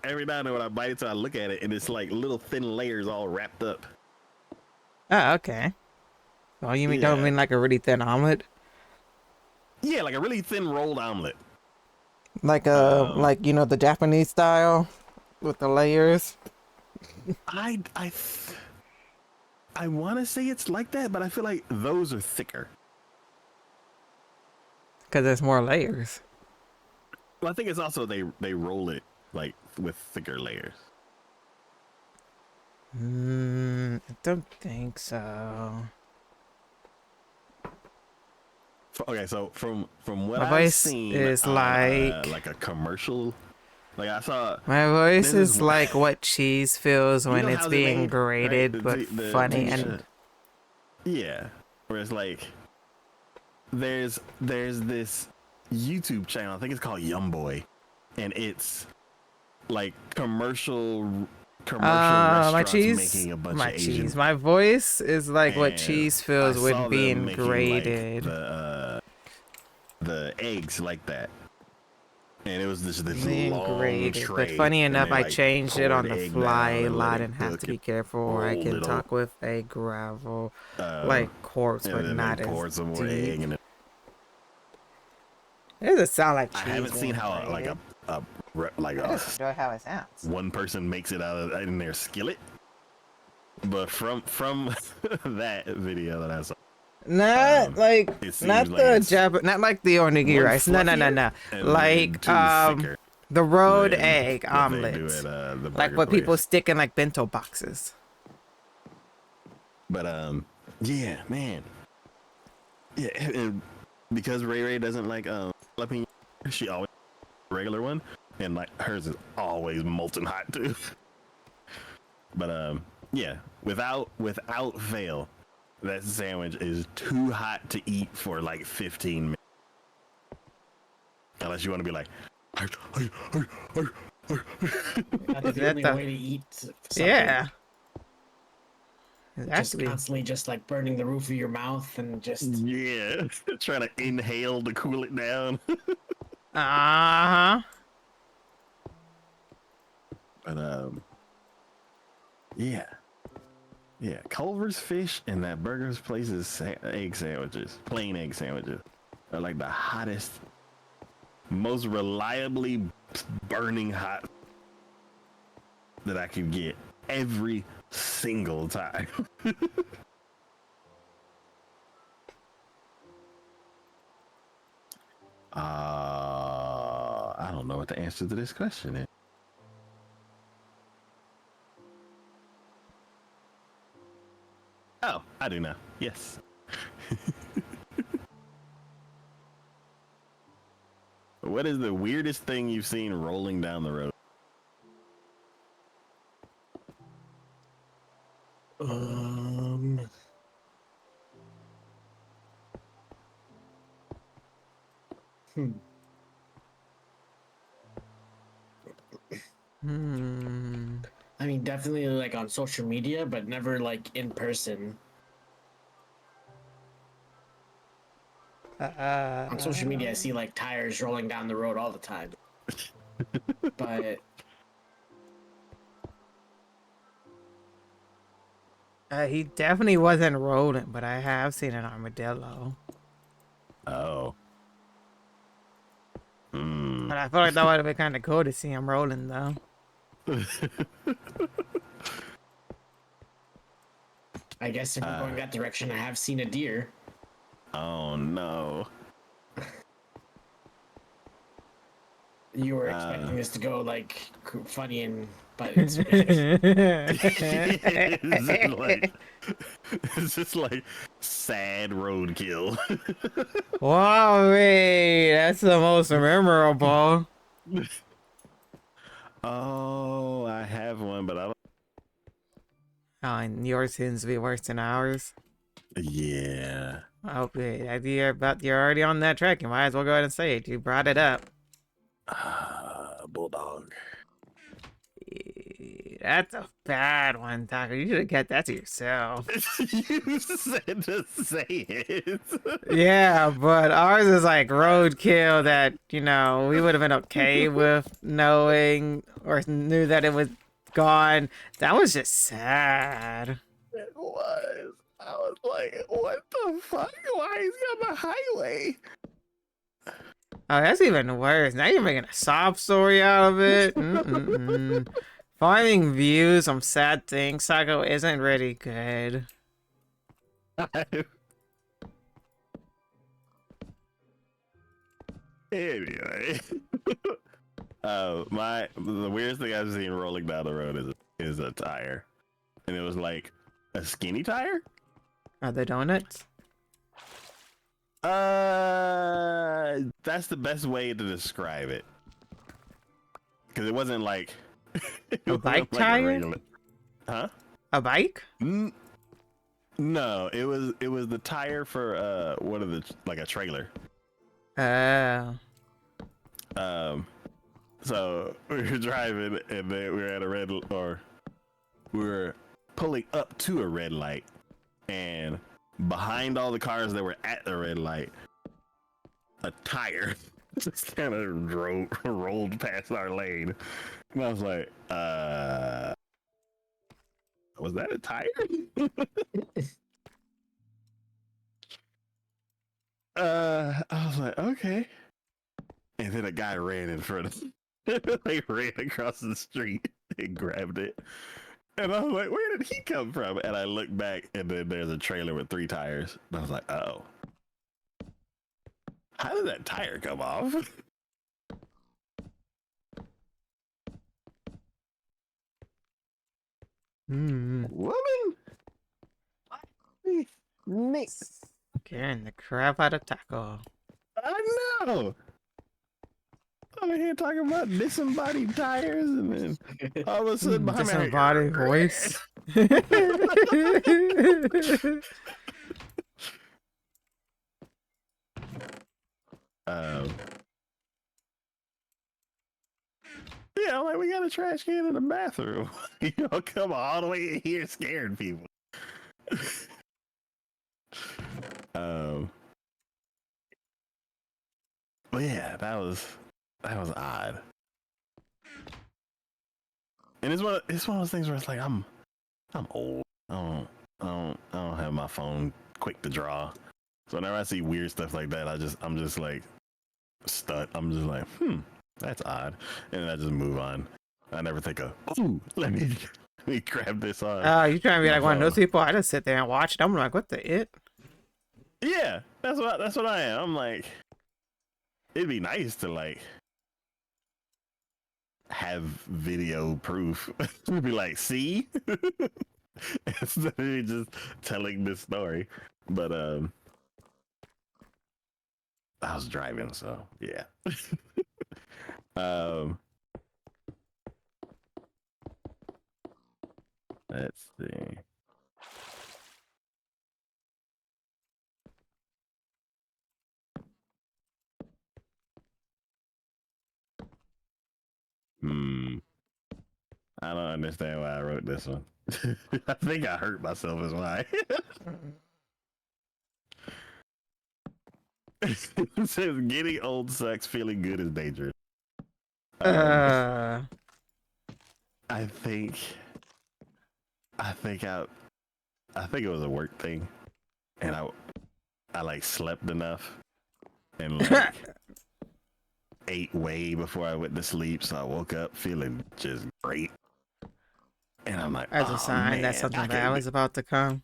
Speaker 2: every now and then when I bite into it, I look at it and it's like little thin layers all wrapped up.
Speaker 1: Oh, okay. Oh, you don't
Speaker 2: Yeah.
Speaker 1: mean like a really thin omelet?
Speaker 2: Yeah, like a really thin rolled omelet.
Speaker 1: Like like you know the Japanese style with the layers.
Speaker 2: I want to say it's like that, but I feel like those are thicker.
Speaker 1: Cause there's more layers.
Speaker 2: Well, I think it's also they roll it like with thicker layers.
Speaker 1: I don't think so.
Speaker 2: Okay, so from what
Speaker 1: My
Speaker 2: I've
Speaker 1: voice
Speaker 2: seen
Speaker 1: is
Speaker 2: on,
Speaker 1: like
Speaker 2: a commercial, like I saw.
Speaker 1: my voice
Speaker 2: This
Speaker 1: is
Speaker 2: is-
Speaker 1: like what cheese feels when
Speaker 2: know
Speaker 1: it's
Speaker 2: how's it
Speaker 1: being
Speaker 2: made,
Speaker 1: grated,
Speaker 2: right?
Speaker 1: but
Speaker 2: The
Speaker 1: funny
Speaker 2: TV
Speaker 1: and
Speaker 2: show. Yeah, where it's like there's this YouTube channel, I think it's called Young Boy, and it's like commercial
Speaker 1: My
Speaker 2: restaurants
Speaker 1: cheese,
Speaker 2: making a bunch
Speaker 1: my
Speaker 2: of
Speaker 1: cheese.
Speaker 2: Asian.
Speaker 1: My voice is like what
Speaker 2: And
Speaker 1: cheese
Speaker 2: I
Speaker 1: feels
Speaker 2: saw
Speaker 1: when
Speaker 2: them
Speaker 1: being
Speaker 2: making like
Speaker 1: grated.
Speaker 2: the eggs like that. And it was just this
Speaker 1: Being
Speaker 2: long
Speaker 1: grated. But
Speaker 2: tray,
Speaker 1: funny
Speaker 2: and
Speaker 1: enough,
Speaker 2: they
Speaker 1: I
Speaker 2: like
Speaker 1: changed it on
Speaker 2: poured
Speaker 1: the
Speaker 2: egg
Speaker 1: fly
Speaker 2: down
Speaker 1: a
Speaker 2: and let
Speaker 1: lot
Speaker 2: it
Speaker 1: and have
Speaker 2: cook
Speaker 1: to
Speaker 2: and
Speaker 1: be careful, or I
Speaker 2: rolled
Speaker 1: can
Speaker 2: it over.
Speaker 1: talk with a gravel,
Speaker 2: Uh,
Speaker 1: like corpse,
Speaker 2: and
Speaker 1: but
Speaker 2: then they
Speaker 1: not as
Speaker 2: poured some more
Speaker 1: deep.
Speaker 2: egg, and
Speaker 1: It doesn't sound like
Speaker 2: I
Speaker 1: cheese
Speaker 2: haven't seen
Speaker 1: being
Speaker 2: how like
Speaker 1: grated.
Speaker 2: like
Speaker 1: I just enjoy how it sounds.
Speaker 2: one person makes it out of in their skillet. But from that video that I saw,
Speaker 1: Not like,
Speaker 2: it seems
Speaker 1: not
Speaker 2: like
Speaker 1: the
Speaker 2: it's
Speaker 1: not like the onigiri
Speaker 2: one
Speaker 1: rice. No, no, no,
Speaker 2: fluffier
Speaker 1: no.
Speaker 2: and then
Speaker 1: Like
Speaker 2: two thicker
Speaker 1: the road
Speaker 2: than
Speaker 1: egg
Speaker 2: what they do
Speaker 1: omelets,
Speaker 2: at the
Speaker 1: like
Speaker 2: burger
Speaker 1: what people
Speaker 2: place.
Speaker 1: stick in like bento boxes.
Speaker 2: But yeah, man, yeah, and because Ray Ray doesn't like jalapeno, she always regular one, and like hers is always molten hot too. But yeah, without fail, that sandwich is too hot to eat for like 15 minutes. Unless you want to be like,
Speaker 3: That's
Speaker 1: Is
Speaker 3: the
Speaker 1: that
Speaker 3: only
Speaker 1: the?
Speaker 3: way to eat something.
Speaker 1: Yeah,
Speaker 3: Just
Speaker 1: exactly.
Speaker 3: constantly just like burning the roof of your mouth and just
Speaker 2: yeah, trying to inhale to cool it down.
Speaker 1: Uh-huh.
Speaker 2: But yeah, yeah, Culver's Fish and that Burger's Place's egg sandwiches, plain egg sandwiches, are like the hottest, most reliably burning hot that I could get every single time. I don't know what the answer to this question is. Oh, I do now. Yes. What is the weirdest thing you've seen rolling down the road?
Speaker 3: um hmm.
Speaker 1: Hmm.
Speaker 3: I mean, definitely like on social media, but never like in person. On social media, I see like tires rolling down the road all the time. But
Speaker 1: He definitely wasn't rolling, but I have seen an armadillo.
Speaker 2: Oh. Hmm.
Speaker 1: But I feel like that would have been kind of cool to see him rolling, though.
Speaker 3: I guess if we're going that direction, I have seen a deer.
Speaker 2: Oh no.
Speaker 3: You were expecting this to go like funny but
Speaker 2: It's just like sad roadkill.
Speaker 1: Wow, wait, that's the most memorable.
Speaker 2: Oh, I have one, but I don't.
Speaker 1: Oh, and yours seems to be worse than ours.
Speaker 2: Yeah.
Speaker 1: Okay, you're already on that track. You might as well go ahead and say it. You brought it up.
Speaker 2: Bulldog.
Speaker 1: That's a bad one, Taco. You should have kept that to yourself.
Speaker 2: You said to say it.
Speaker 1: Yeah, but ours is like roadkill that, we would have been okay with knowing or knew that it was gone. That was just sad.
Speaker 2: It was. I was like, what the fuck? Why is he on the highway?
Speaker 1: Oh, that's even worse. Now you're making a sob story out of it. Finding views on sad things, Sago, isn't really good.
Speaker 2: Anyway. The weirdest thing I've seen rolling down the road is a tire. And it was like a skinny tire?
Speaker 1: Are they donuts?
Speaker 2: That's the best way to describe it. Because it wasn't like
Speaker 1: A bike tire?
Speaker 2: Huh?
Speaker 1: A bike?
Speaker 2: No, it was the tire for one of the like a trailer.
Speaker 1: Oh.
Speaker 2: So we were driving, and then we were at a we were pulling up to a red light, and behind all the cars that were at the red light, a tire just kind of rolled past our lane, and I was like, was that a tire? I was like, okay. And then a guy ran in front of me. They ran across the street and grabbed it. And I was like, where did he come from? And I looked back, and then there's a trailer with 3 tires. And I was like, oh. How did that tire come off? Woman? Mix.
Speaker 1: Scaring the crap out of Taco.
Speaker 2: I know. I'm here talking about disembodied tires, and then all of a sudden behind me,
Speaker 1: Disembodied voice.
Speaker 2: Yeah, like, we got a trash can in the bathroom. You know, come all the way in here scaring people. But yeah, that was odd. And it's one of those things where it's like I'm old. I don't have my phone quick to draw. So whenever I see weird stuff like that, I'm just like stunned. I'm just like, that's odd. And then I just move on. I never think of, ooh, let me grab this on.
Speaker 1: Oh, you trying to be like one of those people? I just sit there and watch it. I'm like, what the it?
Speaker 2: Yeah, that's what I am. I'm like, it'd be nice to like have video proof. To be like, see? Instead of me just telling this story. But I was driving, so yeah. Let's see. I don't understand why I wrote this one. I think I hurt myself is why. It says getting old sucks, feeling good is dangerous. I think it was a work thing, and I like slept enough and like ate way before I went to sleep, so I woke up feeling just great. And I'm like,
Speaker 1: as a sign that something bad was about to come.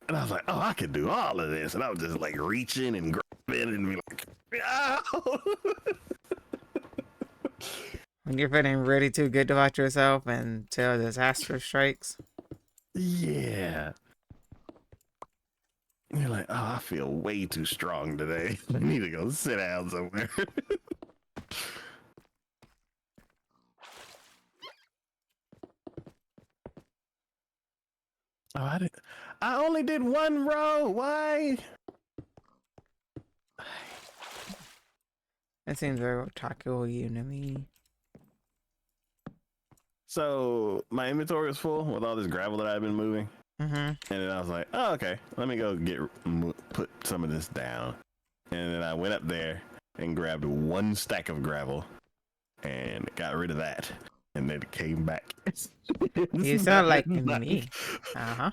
Speaker 2: And I was like, oh, I could do all of this, and I was just like reaching and grabbing and be like, ow!
Speaker 1: When you're feeling really too good about yourself until disaster strikes.
Speaker 2: Yeah. You're like, oh, I feel way too strong today. I need to go sit down somewhere. Oh, I only did 1 row. Why?
Speaker 1: That seems very otaku-y to me.
Speaker 2: So my inventory was full with all this gravel that I've been moving.
Speaker 1: Mm-hmm.
Speaker 2: And then I was like, oh, okay, let me go put some of this down. And then I went up there and grabbed 1 stack of gravel and got rid of that. And then it came back.
Speaker 1: You sound like me. Uh-huh.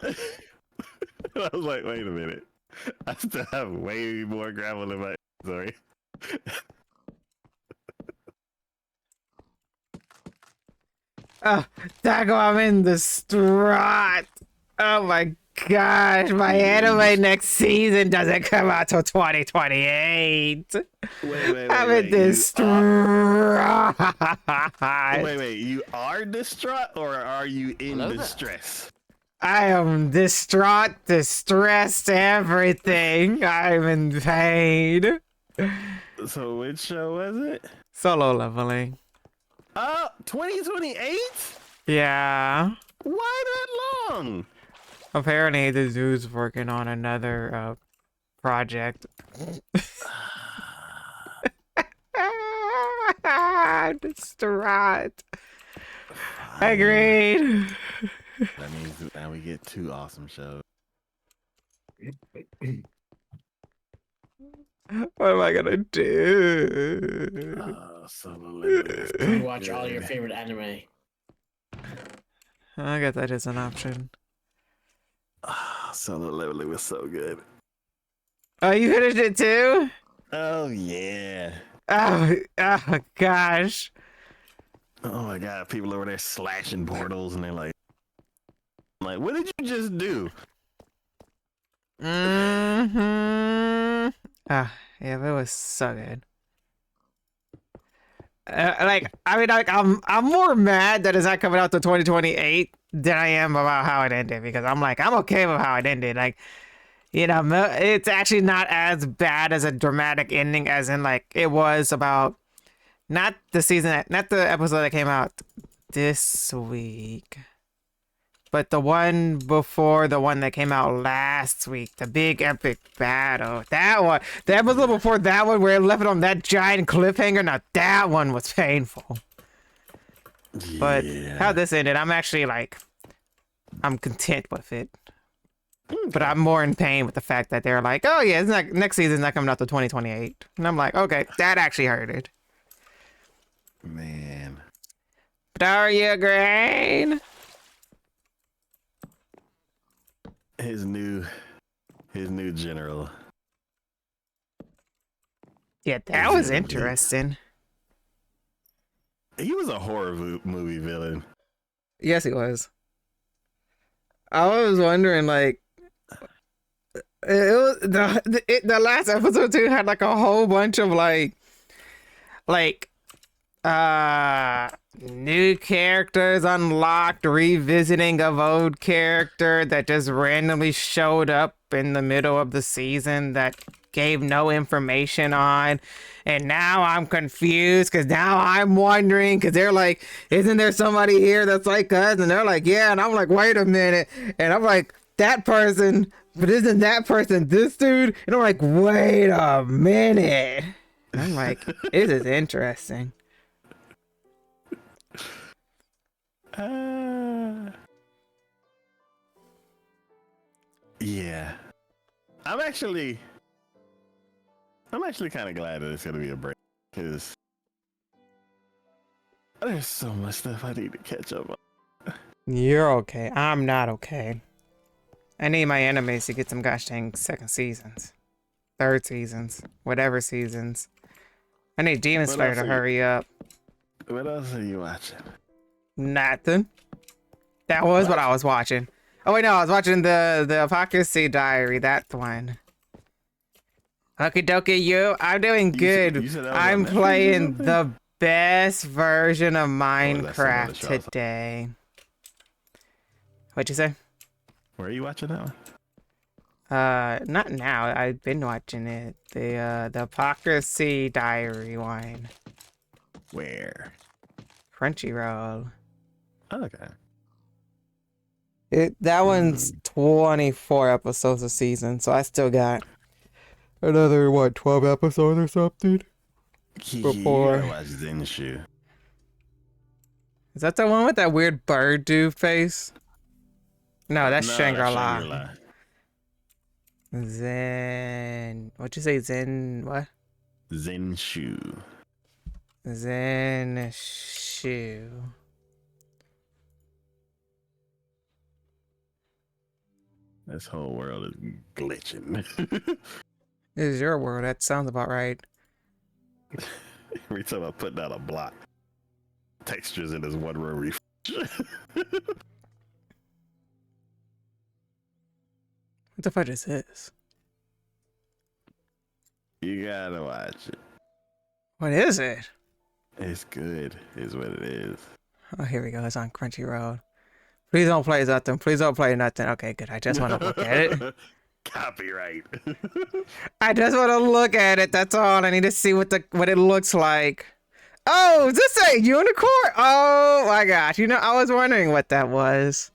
Speaker 2: I was like, wait a minute. I still have way more gravel in my inventory.
Speaker 1: Oh, Dago, I'm in distraught. Oh my gosh, my anime next season doesn't come out till 2028.
Speaker 2: Wait,
Speaker 1: I'm in distraught.
Speaker 2: Wait, you are distraught or are you in distress?
Speaker 1: I am distraught, distressed, everything. I'm in pain.
Speaker 2: So which show was it?
Speaker 1: Solo Leveling.
Speaker 2: Oh, 2028?
Speaker 1: Yeah.
Speaker 2: Why that long?
Speaker 1: Apparently the dude's working on another project. Strat.
Speaker 2: Fine.
Speaker 1: Agreed.
Speaker 2: That means that now we get 2 awesome shows.
Speaker 1: What am I gonna do?
Speaker 2: Solo Leveling is
Speaker 3: You
Speaker 2: so
Speaker 3: watch all your
Speaker 2: good.
Speaker 3: favorite anime.
Speaker 1: I guess that is an option.
Speaker 2: Solo Leveling was so good.
Speaker 1: Oh, you finished it too?
Speaker 2: Oh yeah.
Speaker 1: Oh gosh.
Speaker 2: Oh my god, people over there slashing portals and they're like, what did you just do?
Speaker 1: Mm-hmm. Ah, yeah, that was so good. I'm more mad that it's not coming out to 2028 than I am about how it ended, because I'm okay with how it ended. Like, it's actually not as bad as a dramatic ending as in like it was about not the episode that came out this week, but the one before the one that came out last week, the big epic battle. That one, the episode before that one where it left it on that giant cliffhanger. Now that one was painful. But how this ended, I'm actually I'm content with it. But I'm more in pain with the fact that they're like, oh yeah, it's not, next season's not coming out to 2028. And I'm like, okay, that actually hurted.
Speaker 2: Man.
Speaker 1: But are you agreeing?
Speaker 2: His new general.
Speaker 1: Yeah, that was interesting.
Speaker 2: He was a horror movie villain.
Speaker 1: Yes, he was. I was wondering, like, it was the last episode too had like a whole bunch of new characters unlocked, revisiting of old character that just randomly showed up in the middle of the season that gave no information on. And now I'm confused because now I'm wondering, because they're like, isn't there somebody here that's like us? And they're like, yeah. And I'm like, wait a minute. And I'm like, that person, but isn't that person this dude? And I'm like, wait a minute. And I'm like, this is interesting.
Speaker 2: Yeah. I'm actually kind of glad that it's gonna be a break, because there's so much stuff I need to catch up on.
Speaker 1: You're okay. I'm not okay. I need my animes to get some gosh dang second seasons, third seasons, whatever seasons. I need Demon Slayer to hurry up.
Speaker 2: What else are you watching?
Speaker 1: Nothing. That was what I was watching. Oh wait, no, I was watching the Apocalypse Diary. That's the one. Okie dokie, I'm doing good. I'm playing the best version of Minecraft today. What'd you say?
Speaker 2: Where are you watching that one?
Speaker 1: Not now. I've been watching it. The Apocalypse Diary one.
Speaker 2: Where?
Speaker 1: Crunchyroll.
Speaker 2: Okay.
Speaker 1: That one's 24 episodes a season, so I still got another 12 episodes or something before.
Speaker 2: You gotta watch Zenshu.
Speaker 1: Is that the one with that weird bird dude face? No, that's Shangri-La. Zen. What'd you say? Zen. What?
Speaker 2: Zenshu.
Speaker 1: Zenshu.
Speaker 2: This whole world is glitching.
Speaker 1: This is your world. That sounds about right.
Speaker 2: Every time I put down a block, textures in this one row refresh.
Speaker 1: What the fuck is this?
Speaker 2: You gotta watch it.
Speaker 1: What is it?
Speaker 2: It's good, is what it is.
Speaker 1: Oh, here we go. It's on Crunchyroll. Please don't play nothing. Please don't play nothing. Okay, good. I just want to look at it.
Speaker 2: Copyright.
Speaker 1: I just want to look at it. That's all. I need to see what it looks like. Oh, is this a unicorn? Oh my gosh. I was wondering what that was.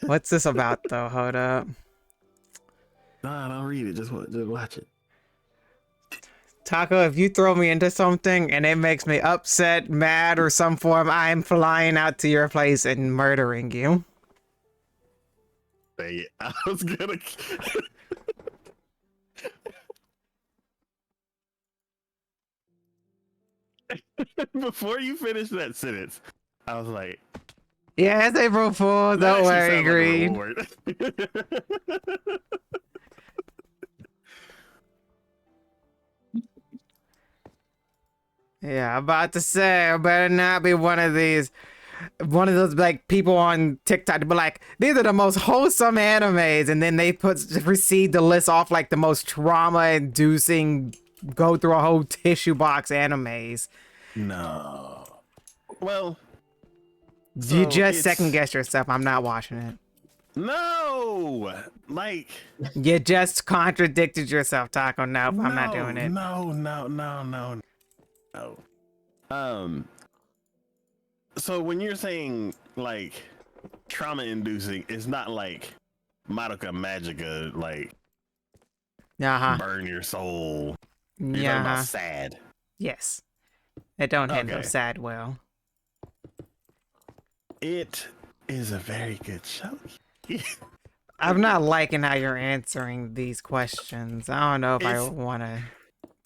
Speaker 1: What's this about though? Hold up.
Speaker 2: Nah, don't read it. Just watch it.
Speaker 1: Taco, if you throw me into something and it makes me upset, mad, or some form, I'm flying out to your place and murdering you.
Speaker 2: Dang it. I was gonna. Before you finish that sentence, I was like,
Speaker 1: Yeah, it's April Fool's.
Speaker 2: that
Speaker 1: Don't
Speaker 2: actually
Speaker 1: worry,
Speaker 2: sounds like a
Speaker 1: Green.
Speaker 2: reward.
Speaker 1: Yeah, I'm about to say, I better not be one of those like people on TikTok to be like, these are the most wholesome animes, and then they proceed to list off like the most trauma-inducing, go through a whole tissue box animes.
Speaker 2: No. Well,
Speaker 1: You
Speaker 2: so
Speaker 1: just
Speaker 2: it's
Speaker 1: second guess yourself. I'm not watching it.
Speaker 2: no, like
Speaker 1: You just contradicted yourself, Taco. Nope, I'm not doing it.
Speaker 2: no. So when you're saying like trauma inducing, it's not like Madoka Magica, like
Speaker 1: Uh-huh.
Speaker 2: burn your soul. You're talking
Speaker 1: Yeah.
Speaker 2: about sad.
Speaker 1: Yes. It don't handle
Speaker 2: Okay.
Speaker 1: sad well.
Speaker 2: It is a very good show.
Speaker 1: I'm not liking how you're answering these questions. I don't know if I
Speaker 2: It's-
Speaker 1: want to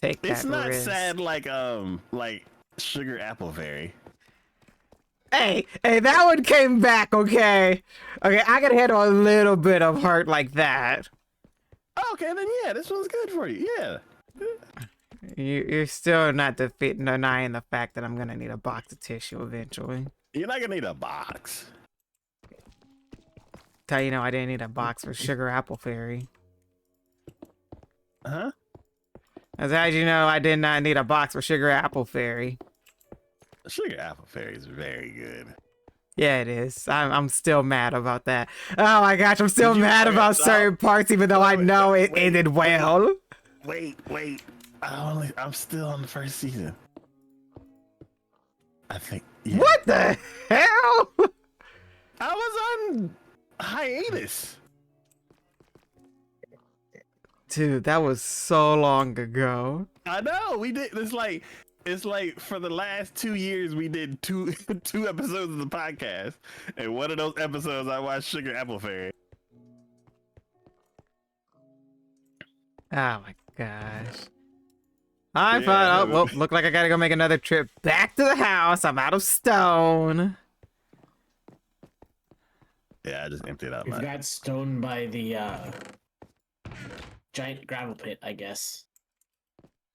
Speaker 1: take that
Speaker 2: It's not
Speaker 1: risk.
Speaker 2: sad like Sugar Apple Fairy.
Speaker 1: Hey, that one came back, okay? Okay, I can handle a little bit of hurt like that.
Speaker 2: Okay, then yeah, this one's good for you. Yeah.
Speaker 1: You're still not denying the fact that I'm gonna need a box of tissue eventually.
Speaker 2: You're not gonna need a box.
Speaker 1: Tell you, I didn't need a box for Sugar Apple Fairy.
Speaker 2: Huh?
Speaker 1: As you know, I did not need a box for Sugar Apple Fairy.
Speaker 2: Sugar Apple Fairy is very good.
Speaker 1: Yeah, it is. I'm still mad about that. Oh my gosh, I'm still
Speaker 2: Did you-
Speaker 1: mad
Speaker 2: okay,
Speaker 1: about
Speaker 2: so-
Speaker 1: certain parts, even though I
Speaker 2: wait,
Speaker 1: know
Speaker 2: wait,
Speaker 1: it ended well.
Speaker 2: Wait. I'm still on the first season. I think. Yeah.
Speaker 1: What the hell?
Speaker 2: I was on hiatus.
Speaker 1: Dude, that was so long ago.
Speaker 2: I know we did. It's like for the last 2 years we did two episodes of the podcast, and one of those episodes I watched Sugar Apple Fairy.
Speaker 1: Oh my gosh. I
Speaker 2: Yeah,
Speaker 1: thought, oh,
Speaker 2: but-
Speaker 1: well, look like I gotta go make another trip back to the house. I'm out of stone.
Speaker 2: Yeah, I just emptied out
Speaker 3: We've
Speaker 2: my.
Speaker 3: got stoned by the giant gravel pit, I guess.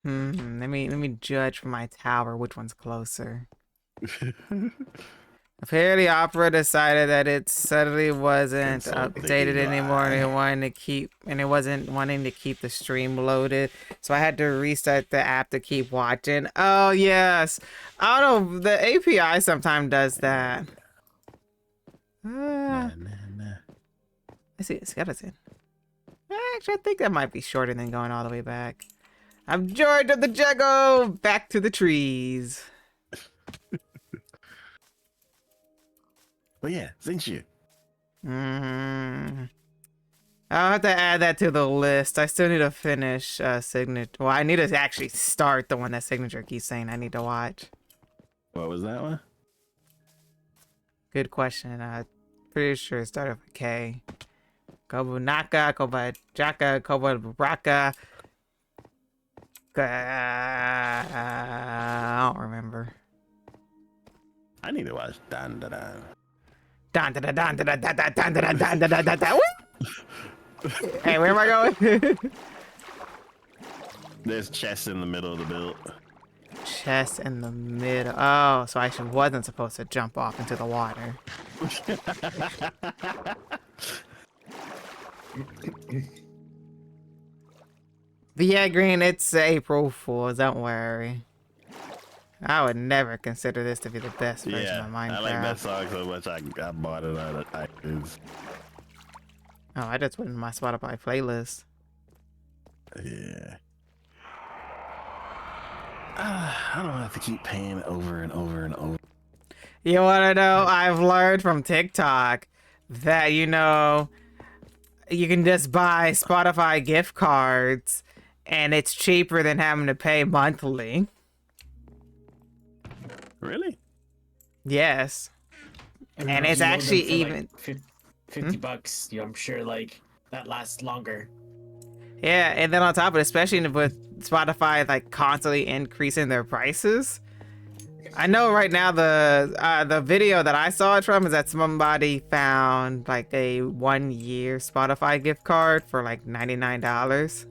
Speaker 1: Let me judge from my tower which one's closer. Apparently, Opera decided that it suddenly wasn't
Speaker 2: Consult the
Speaker 1: updated anymore, and
Speaker 2: UI.
Speaker 1: it wasn't wanting to keep the stream loaded. So I had to restart the app to keep watching. Oh yes, I don't know. The API sometimes does that.
Speaker 2: Nah.
Speaker 1: I see a skeleton. Actually, I think that might be shorter than going all the way back. I'm George of the Jago. Back to the trees.
Speaker 2: But yeah, Zinchu.
Speaker 1: I'll have to add that to the list. I still need to finish signature. Well, I need to actually start the one that signature keeps saying I need to watch.
Speaker 2: What was that one?
Speaker 1: Good question. Pretty sure it started with K. Kobunaka, Kobajaka, Kobabraka. I don't remember.
Speaker 2: I need to watch Dan Da Dan.
Speaker 1: Dun, dun, dun, dun, dun, dun, dun, dun, dun, dun, dun, dun, dun, dun. Woo! Hey, where am I going?
Speaker 2: There's chests in the middle of the build.
Speaker 1: Chest in the middle. Oh, so I wasn't supposed to jump off into the water. But yeah, Green, it's April Fool's. Don't worry. I would never consider this to be the best version
Speaker 2: Yeah,
Speaker 1: of Minecraft.
Speaker 2: I like that song so much. I bought it on iTunes.
Speaker 1: Oh, I just went in my Spotify playlist.
Speaker 2: Yeah. I don't have to keep paying over and over and over.
Speaker 1: You wanna know? I've learned from TikTok that, you can just buy Spotify gift cards and it's cheaper than having to pay monthly.
Speaker 2: Really?
Speaker 1: Yes.
Speaker 3: And
Speaker 1: And
Speaker 3: if
Speaker 1: it's
Speaker 3: you load them
Speaker 1: actually
Speaker 3: for
Speaker 1: even
Speaker 3: like 50 bucks, I'm sure like that lasts longer.
Speaker 1: yeah, and then on top of it, especially with Spotify like constantly increasing their prices. I know right now the video that I saw it from is that somebody found like a 1 year Spotify gift card for like $99,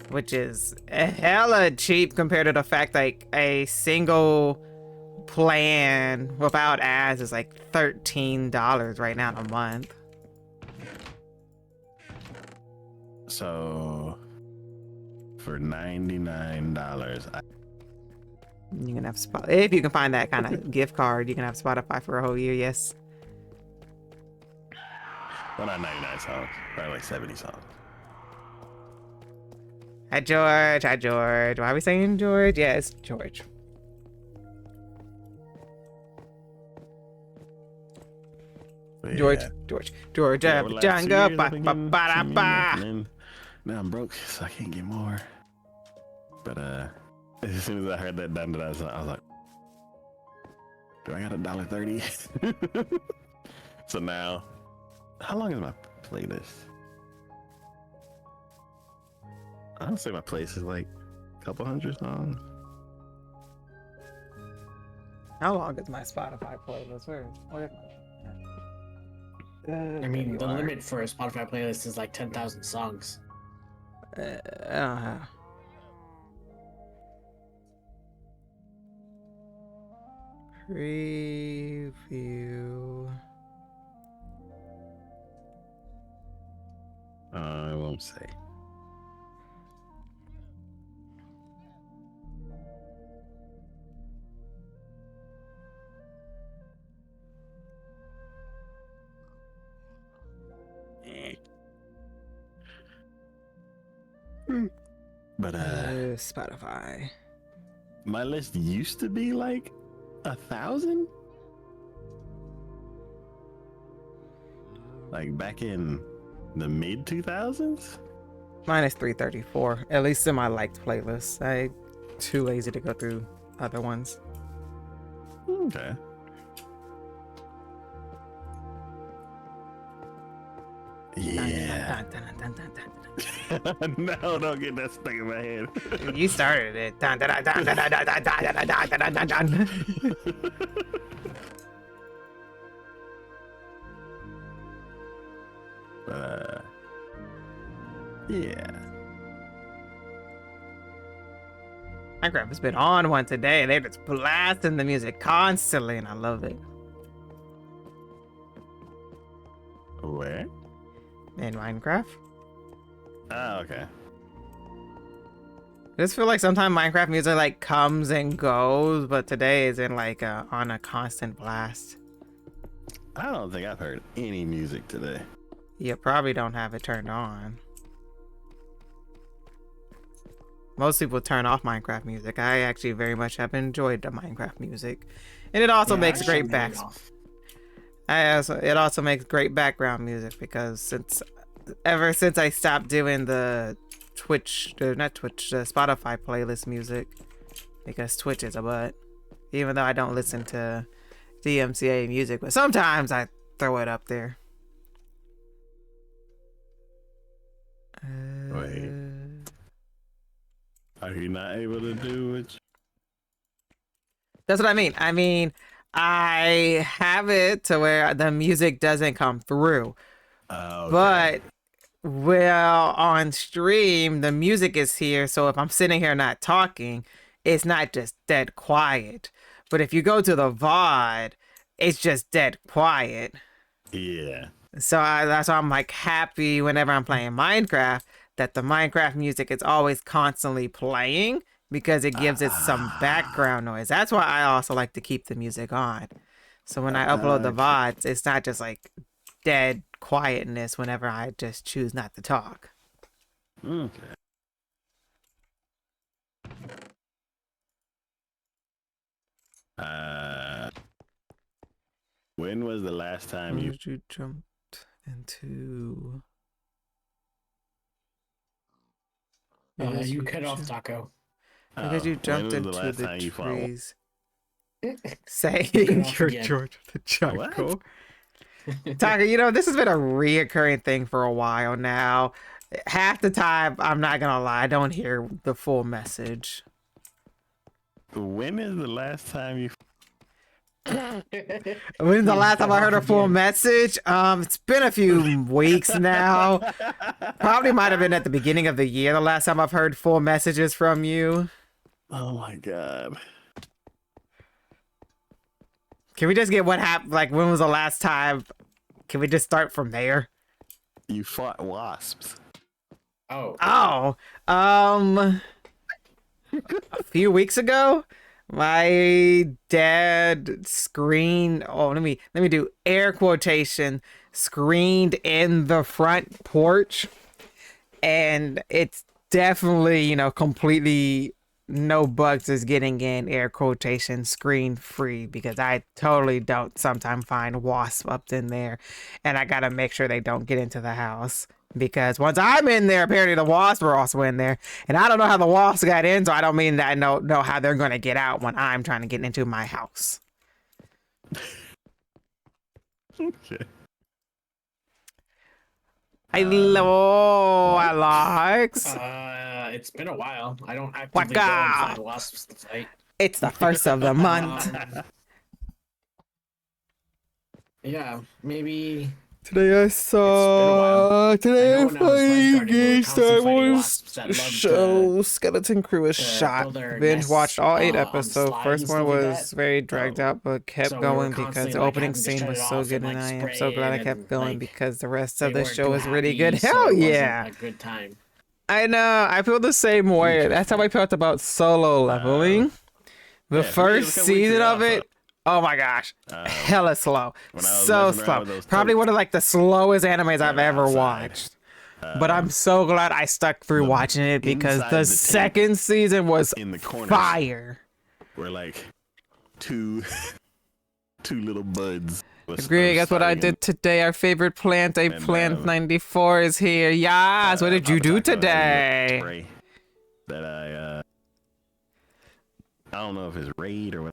Speaker 1: which is hella cheap compared to the fact like a single plan without ads is like $13 right now a month.
Speaker 2: So for $99,
Speaker 1: You can have if you can find that kind of gift card, you can have Spotify for a whole year. Yes.
Speaker 2: well, not 99 songs, probably like 70 songs.
Speaker 1: Hi George. Hi George. Why are we saying George? Yes, George.
Speaker 2: But
Speaker 1: George,
Speaker 2: yeah.
Speaker 1: George,
Speaker 2: Yeah, over the last 2
Speaker 1: Jenga,
Speaker 2: years,
Speaker 1: ba
Speaker 2: I've been
Speaker 1: ba
Speaker 2: getting
Speaker 1: ba da
Speaker 2: some music, and
Speaker 1: ba.
Speaker 2: then now I'm broke, so I can't get more. But as soon as I heard that done, I was like, do I got $1.30? So now, how long is my playlist? I don't say my playlist is like a couple hundred songs.
Speaker 1: How long is my Spotify playlist? Where
Speaker 3: I mean, the limit for a Spotify playlist is like 10,000 songs.
Speaker 1: Uh, Preview.
Speaker 2: I won't say. But
Speaker 1: Spotify.
Speaker 2: my list used to be like 1,000. Like back in the mid 2000s.
Speaker 1: Mine is 334. At least in my liked playlist. I too lazy to go through other ones.
Speaker 2: Okay. Yeah. No, don't get that stuck in my head.
Speaker 1: You started it. Dun, dun, dun, dun, dun, dun, dun, dun, dun, dun, dun, dun,
Speaker 2: dun. Yeah.
Speaker 1: Minecraft has been on one today. They're just blasting the music constantly, and I love it.
Speaker 2: Where?
Speaker 1: In Minecraft.
Speaker 2: Oh, okay.
Speaker 1: I just feel like sometimes Minecraft music like comes and goes, but today is in like on a constant blast.
Speaker 2: I don't think I've heard any music today.
Speaker 1: You probably don't have it turned on. Most people turn off Minecraft music. I actually very much have enjoyed the Minecraft music, and it also makes great it also makes great background music because ever since I stopped doing the the Spotify playlist music, because Twitch is a butt. Even though I don't listen to DMCA music, but sometimes I throw it up there.
Speaker 2: Wait. Are you not able to do it?
Speaker 1: That's what I mean. I have it to where the music doesn't come through.
Speaker 2: Okay.
Speaker 1: But well, on stream, the music is here. So if I'm sitting here not talking, it's not just dead quiet. But if you go to the VOD, it's just dead quiet.
Speaker 2: Yeah.
Speaker 1: So that's why I'm like happy whenever I'm playing Minecraft that the Minecraft music is always constantly playing because it gives it some background noise. That's why I also like to keep the music on. So when I upload the VODs, it's not just like dead quietness whenever I just choose not to talk.
Speaker 2: Okay. When was the last time you
Speaker 1: jumped into? Because
Speaker 3: You cut off Taco.
Speaker 1: because you
Speaker 2: when
Speaker 1: jumped
Speaker 2: was the
Speaker 1: into
Speaker 2: last
Speaker 1: the
Speaker 2: time you fought one?
Speaker 1: trees. Saying
Speaker 3: off
Speaker 1: you're
Speaker 3: again.
Speaker 1: George the Jungle.
Speaker 2: What?
Speaker 1: Taka, this has been a reoccurring thing for a while now. Half the time, I'm not gonna lie, I don't hear the full message.
Speaker 2: When is the last time you?
Speaker 1: When's the last time I heard a full
Speaker 3: Again.
Speaker 1: message? It's been a few weeks now. Probably might have been at the beginning of the year the last time I've heard full messages from you.
Speaker 2: Oh my god.
Speaker 1: Can we just get what happened? Like, when was the last time? Can we just start from there?
Speaker 2: You fought wasps.
Speaker 3: Oh.
Speaker 1: Oh, a few weeks ago, my dad screened. Oh, let me do air quotation. Screened in the front porch, and it's definitely completely no bugs is getting in air quotation screen free because I totally don't sometimes find wasps up in there, and I gotta make sure they don't get into the house. Because once I'm in there, apparently the wasps were also in there, and I don't know how the wasps got in, so I don't mean that I know how they're gonna get out when I'm trying to get into my house.
Speaker 2: Okay.
Speaker 1: Hello, Alex.
Speaker 3: It's been a while. I don't actively go
Speaker 1: Waka!
Speaker 3: and find wasps to fight.
Speaker 1: It's the first of the month.
Speaker 3: Yeah, maybe.
Speaker 1: Today I saw. Today
Speaker 3: I
Speaker 1: I
Speaker 3: know when I was
Speaker 1: played
Speaker 3: lifeguarding, we were
Speaker 1: Star
Speaker 3: constantly fighting
Speaker 1: Wars
Speaker 3: wasps that loved
Speaker 1: show. Skeleton Crew was
Speaker 3: to
Speaker 1: shot.
Speaker 3: build their
Speaker 1: Binge
Speaker 3: nests,
Speaker 1: watched all 8
Speaker 3: on
Speaker 1: episodes.
Speaker 3: slides
Speaker 1: First
Speaker 3: and
Speaker 1: one
Speaker 3: stuff like
Speaker 1: was
Speaker 3: that.
Speaker 1: very dragged out, but kept
Speaker 3: So we were
Speaker 1: going because
Speaker 3: constantly,
Speaker 1: the
Speaker 3: like,
Speaker 1: opening
Speaker 3: having to
Speaker 1: scene
Speaker 3: shut
Speaker 1: was
Speaker 3: it
Speaker 1: so
Speaker 3: off
Speaker 1: good,
Speaker 3: and,
Speaker 1: and
Speaker 3: like,
Speaker 1: I am
Speaker 3: spray
Speaker 1: so glad I
Speaker 3: it
Speaker 1: kept
Speaker 3: and,
Speaker 1: going
Speaker 3: like,
Speaker 1: because the rest
Speaker 3: they
Speaker 1: of the
Speaker 3: weren't
Speaker 1: show
Speaker 3: too
Speaker 1: was really
Speaker 3: happy,
Speaker 1: good.
Speaker 3: so
Speaker 1: Hell
Speaker 3: it wasn't
Speaker 1: yeah!
Speaker 3: a good time.
Speaker 1: I know. I feel the same way. That's how I felt about Solo Leveling. The
Speaker 2: Yeah, for me, it was
Speaker 1: first
Speaker 2: a couple weeks
Speaker 1: season
Speaker 2: ago
Speaker 1: of it.
Speaker 2: also.
Speaker 1: Oh my gosh, hella slow,
Speaker 2: when I was
Speaker 1: so
Speaker 2: messing around
Speaker 1: slow.
Speaker 2: with those
Speaker 1: Probably
Speaker 2: totes
Speaker 1: one of like the slowest animes I've
Speaker 2: that are
Speaker 1: ever
Speaker 2: outside.
Speaker 1: watched. But I'm so glad I stuck through
Speaker 2: the-
Speaker 1: watching it because
Speaker 2: inside
Speaker 1: the
Speaker 2: the tent,
Speaker 1: second season was
Speaker 2: in the corners.
Speaker 1: fire.
Speaker 2: We're like two little buds.
Speaker 1: Agree. Guess what I did today? Our favorite plant, a plant 94, is here. Yes. What did you do today?
Speaker 2: Spray that I don't know if it's raid or what.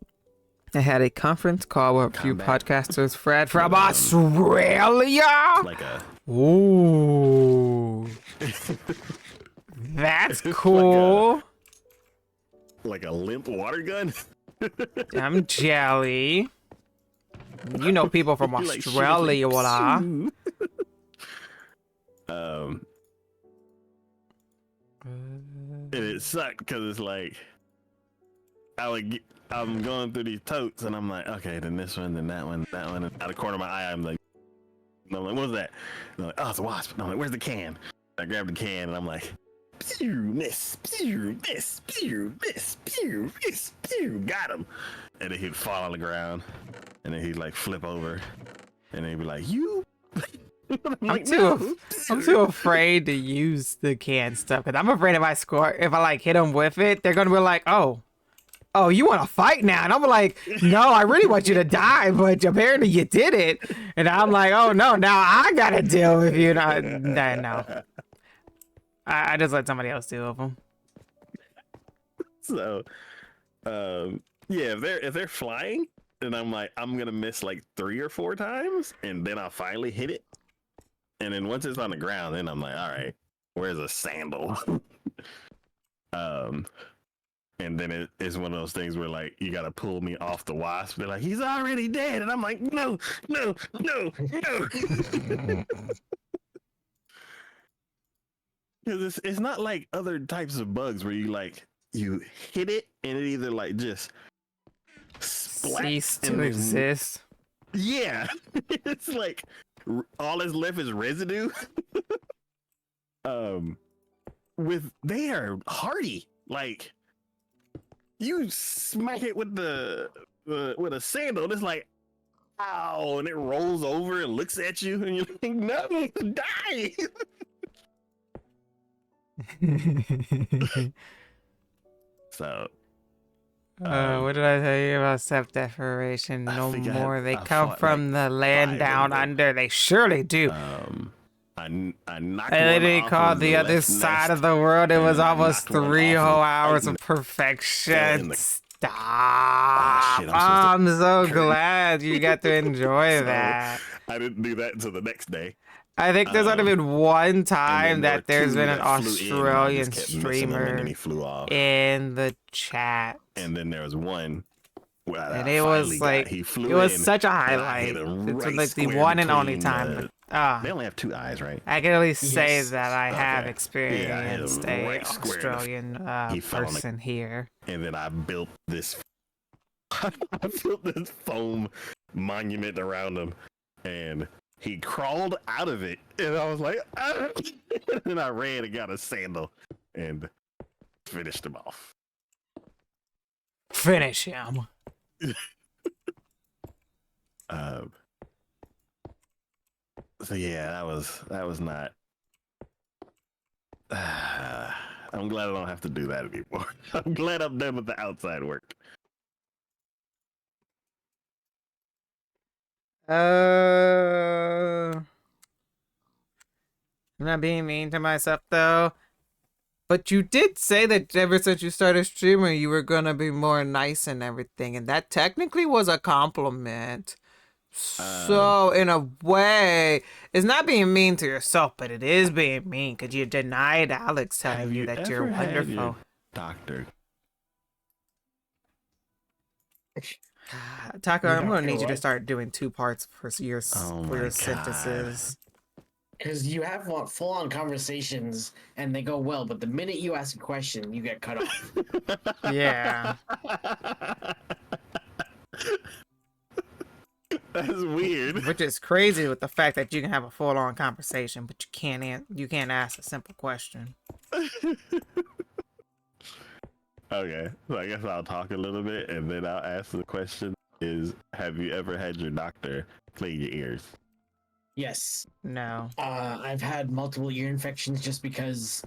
Speaker 1: I had a conference call with a few
Speaker 2: Combat.
Speaker 1: podcasters. Fred from Australia.
Speaker 2: Like a
Speaker 1: Ooh. That's cool.
Speaker 2: like a limp water gun.
Speaker 1: I'm jelly. You know people from
Speaker 2: You, like, shoot it,
Speaker 1: Australia,
Speaker 2: like,
Speaker 1: voila.
Speaker 2: and it sucked because it's like I'm going through these totes and I'm like, okay, then this one, then that one, and out of the corner of my eye, I'm like, what was that? And I'm like, oh, it's a wasp. And I'm like, where's the can? I grabbed the can and I'm like, pew, this, pew, this, pew, this, pew, this, pew, got him. And then he'd fall on the ground, and then he'd like flip over, and then he'd be like, you. I'm like,
Speaker 1: I'm too afraid to use the can stuff because I'm afraid if I like hit them with it, they're gonna be like, oh, you want to fight now? And I'm like, no, I really want you to die, but apparently you did it. And I'm like, oh no, now I gotta deal with you. No. I just let somebody else deal with them.
Speaker 2: So, yeah, if they're flying, then I'm like, I'm gonna miss like 3 or 4 times, and then I'll finally hit it. And then once it's on the ground, then I'm like, all right, where's a sandal? And then it is one of those things where like you gotta pull me off the wasp. They're like, he's already dead, and I'm like, no. Because it's not like other types of bugs where you hit it and it either like just
Speaker 1: Cease
Speaker 2: splats
Speaker 1: to exist.
Speaker 2: Yeah, it's like all that's left is residue. They are hardy. Like you smack it with with a sandal, and it's like, ow, and it rolls over and looks at you, and you're like, no, die. So,
Speaker 1: what did I tell you about self-deferation? No
Speaker 2: think
Speaker 1: more. They
Speaker 2: I
Speaker 1: come
Speaker 2: fought,
Speaker 1: from
Speaker 2: like,
Speaker 1: the land
Speaker 2: 5
Speaker 1: down
Speaker 2: of them.
Speaker 1: under. They surely do.
Speaker 2: I knocked
Speaker 1: I
Speaker 2: one
Speaker 1: literally
Speaker 2: off
Speaker 1: called
Speaker 2: of
Speaker 1: the other
Speaker 2: left
Speaker 1: side
Speaker 2: nest,
Speaker 1: of the world. It
Speaker 2: and
Speaker 1: was
Speaker 2: then I
Speaker 1: almost
Speaker 2: knocked one
Speaker 1: 3
Speaker 2: off
Speaker 1: whole
Speaker 2: of
Speaker 1: hours of
Speaker 2: right fell in
Speaker 1: perfection.
Speaker 2: the.
Speaker 1: Stop.
Speaker 2: Ah, shit! I'm supposed to.
Speaker 1: I'm so
Speaker 2: Hurt.
Speaker 1: glad you got to enjoy
Speaker 2: So
Speaker 1: that.
Speaker 2: I didn't do that until the next day.
Speaker 1: I think there's only been one
Speaker 2: And
Speaker 1: time
Speaker 2: then there were
Speaker 1: that there's been
Speaker 2: two
Speaker 1: an
Speaker 2: that flew in, and I just
Speaker 1: Australian
Speaker 2: kept missing him, and then
Speaker 1: streamer
Speaker 2: he flew off.
Speaker 1: in the chat.
Speaker 2: And then there was one where
Speaker 1: And
Speaker 2: I
Speaker 1: it
Speaker 2: finally
Speaker 1: was like,
Speaker 2: he
Speaker 1: it
Speaker 2: flew
Speaker 1: was
Speaker 2: in,
Speaker 1: such a
Speaker 2: and I hit
Speaker 1: highlight.
Speaker 2: him
Speaker 1: It's
Speaker 2: right
Speaker 1: like the
Speaker 2: square
Speaker 1: one and only
Speaker 2: between
Speaker 1: time.
Speaker 2: the. They only have 2 eyes, right?
Speaker 1: I can at least say
Speaker 3: Yes.
Speaker 1: that I have
Speaker 2: Okay. Yeah, I hit him
Speaker 1: experienced a
Speaker 2: right square in the.
Speaker 1: Australian
Speaker 2: He fell on the.
Speaker 1: person here.
Speaker 2: And then I built this. I built this foam monument around him, and he crawled out of it, and I was like, ah! And then I ran and got a sandal and finished him off.
Speaker 1: Finish him.
Speaker 2: So yeah, that was not. I'm glad I don't have to do that anymore. I'm glad I'm done with the outside work.
Speaker 1: I'm not being mean to myself though. But you did say that ever since you started streaming, you were gonna be more nice and everything, and that technically was a compliment. So in a way, it's not being mean to yourself, but it is being mean because you denied Alex telling you that you're
Speaker 2: ever had
Speaker 1: wonderful.
Speaker 2: your doctor?
Speaker 1: Taco,
Speaker 3: Your
Speaker 1: I'm gonna
Speaker 3: doctor
Speaker 1: need you to
Speaker 3: what?
Speaker 1: start doing 2 parts for your
Speaker 2: Oh
Speaker 1: for
Speaker 2: my
Speaker 1: your
Speaker 2: God.
Speaker 1: sentences.
Speaker 3: Because you have full-on conversations and they go well, but the minute you ask a question, you get cut off.
Speaker 1: Yeah.
Speaker 2: That's weird.
Speaker 1: Which is crazy with the fact that you can have a full-on conversation, but you can't ask a simple question.
Speaker 2: Okay, so I guess I'll talk a little bit and then I'll ask the question: Is have you ever had your doctor clean your ears?
Speaker 3: Yes.
Speaker 1: No.
Speaker 3: I've had multiple ear infections just because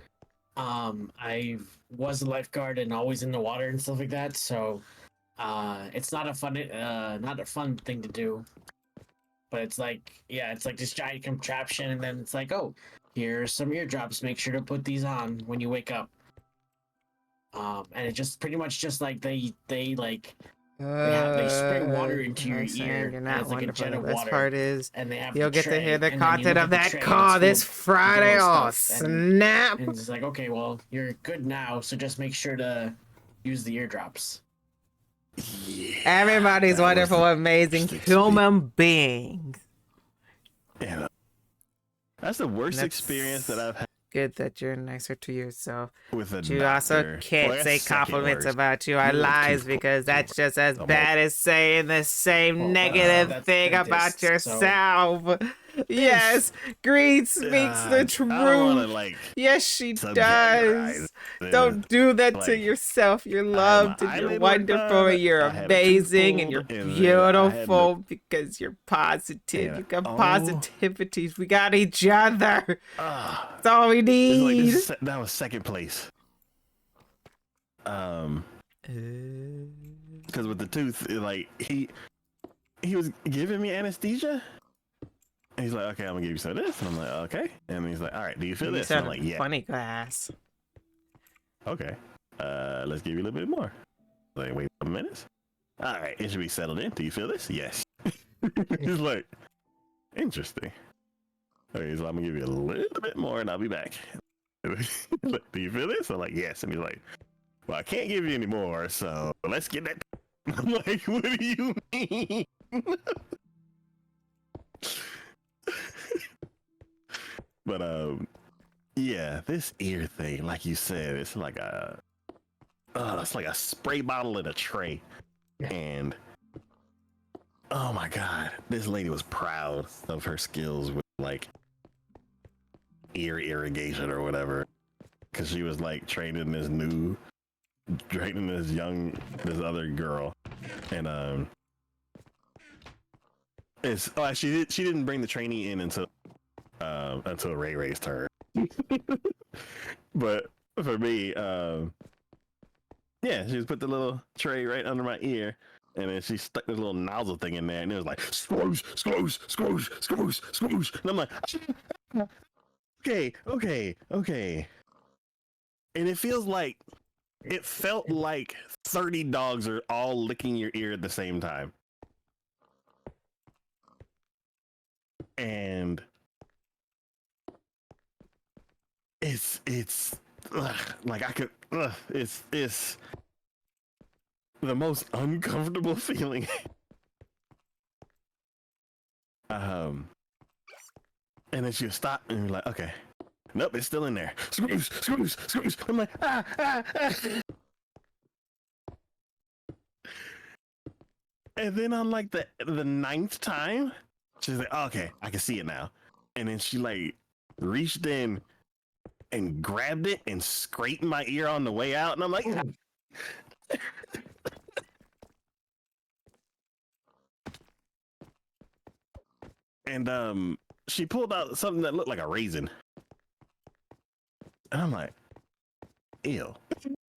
Speaker 3: I was a lifeguard and always in the water and stuff like that. So it's not a fun thing to do. But it's like, yeah, it's like this giant contraption, and then it's like, oh, here's some eardrops. Make sure to put these on when you wake up. And it just pretty much just like they spray water into your ear,
Speaker 1: You're
Speaker 3: and
Speaker 1: not
Speaker 3: it's like a
Speaker 1: wonderful.
Speaker 3: jet
Speaker 1: The
Speaker 3: of
Speaker 1: best
Speaker 3: water.
Speaker 1: part is
Speaker 3: And they have
Speaker 1: you'll
Speaker 3: the
Speaker 1: get to
Speaker 3: tray,
Speaker 1: hear the
Speaker 3: and then you
Speaker 1: content
Speaker 3: look
Speaker 1: of
Speaker 3: at the
Speaker 1: that
Speaker 3: tray, and
Speaker 1: call
Speaker 3: it's
Speaker 1: this
Speaker 3: full of
Speaker 1: Friday.
Speaker 3: yellow
Speaker 1: Oh,
Speaker 3: stuff, and
Speaker 1: snap!
Speaker 3: And it's like, okay, well, you're good now, so just make sure to use the eardrops.
Speaker 2: Yeah,
Speaker 1: Everybody's
Speaker 2: that was
Speaker 1: wonderful,
Speaker 2: the
Speaker 1: amazing
Speaker 2: worst
Speaker 1: human beings.
Speaker 2: Yeah, that's the worst
Speaker 1: That's
Speaker 2: experience that I've had
Speaker 1: Good that you're nicer to yourself.
Speaker 2: with a
Speaker 1: But you
Speaker 2: doctor.
Speaker 1: also can't
Speaker 2: Well,
Speaker 1: say
Speaker 2: that's second
Speaker 1: compliments
Speaker 2: worst.
Speaker 1: about you are
Speaker 2: You're a
Speaker 1: lies
Speaker 2: tooth
Speaker 1: because that's
Speaker 2: puller.
Speaker 1: just as
Speaker 2: I'm
Speaker 1: bad as saying the same
Speaker 3: Well,
Speaker 1: negative
Speaker 3: that's
Speaker 1: thing
Speaker 3: dentist,
Speaker 1: about
Speaker 3: so-
Speaker 1: yourself. Yes, Greed speaks the
Speaker 2: I don't want to
Speaker 1: truth.
Speaker 2: like
Speaker 1: Yes, she
Speaker 2: subjectize.
Speaker 1: does. Don't do that to
Speaker 2: like,
Speaker 1: yourself. You're
Speaker 2: I had my
Speaker 1: loved and you're
Speaker 2: eyelid worked
Speaker 1: wonderful
Speaker 2: on,
Speaker 1: and you're
Speaker 2: I had a tooth
Speaker 1: amazing and you're
Speaker 2: pulled, and then I had
Speaker 1: beautiful because you're positive.
Speaker 2: Yeah.
Speaker 1: You got
Speaker 2: Oh.
Speaker 1: positivities. We got each other.
Speaker 2: Ah,
Speaker 1: That's all we
Speaker 2: it's like
Speaker 1: need.
Speaker 2: that was second place. Because with the tooth, like he was giving me anesthesia. And he's like, okay, I'm gonna give you some of this, and I'm like, okay. And he's like, all right, do you feel
Speaker 1: You
Speaker 2: this? And I'm
Speaker 1: sound
Speaker 2: like, yeah.
Speaker 1: funny glass.
Speaker 2: Okay. Let's give you a little bit more. Like, wait a minute. All right, it should be settled in. Do you feel this? Yes. He's like, interesting. Okay, so I'm gonna give you a little bit more, and I'll be back. Like, do you feel this? I'm like, yes. And he's like, well, I can't give you any more, so let's get that. I'm like, what do you mean? But yeah, this ear thing, like you said, it's like it's like a spray bottle in a tray, and oh my god, this lady was proud of her skills with like ear irrigation or whatever, because she was like training this other girl, and she didn't bring the trainee in until Ray Ray's turn. But for me, yeah, she just put the little tray right under my ear, and then she stuck this little nozzle thing in there, and it was like squoosh, squoosh, squoosh, squoosh, squoosh, and I'm like, okay. And it felt like 30 dogs are all licking your ear at the same time. And it's like I could it's the most uncomfortable feeling. And then she'll stop and you're like, okay. Nope, it's still in there. Screws. I'm like, ah. And then on like the 9th time, she's like, oh, okay, I can see it now. And then she like reached in and grabbed it and scraped my ear on the way out. And I'm like, and she pulled out something that looked like a raisin. And I'm like, ew.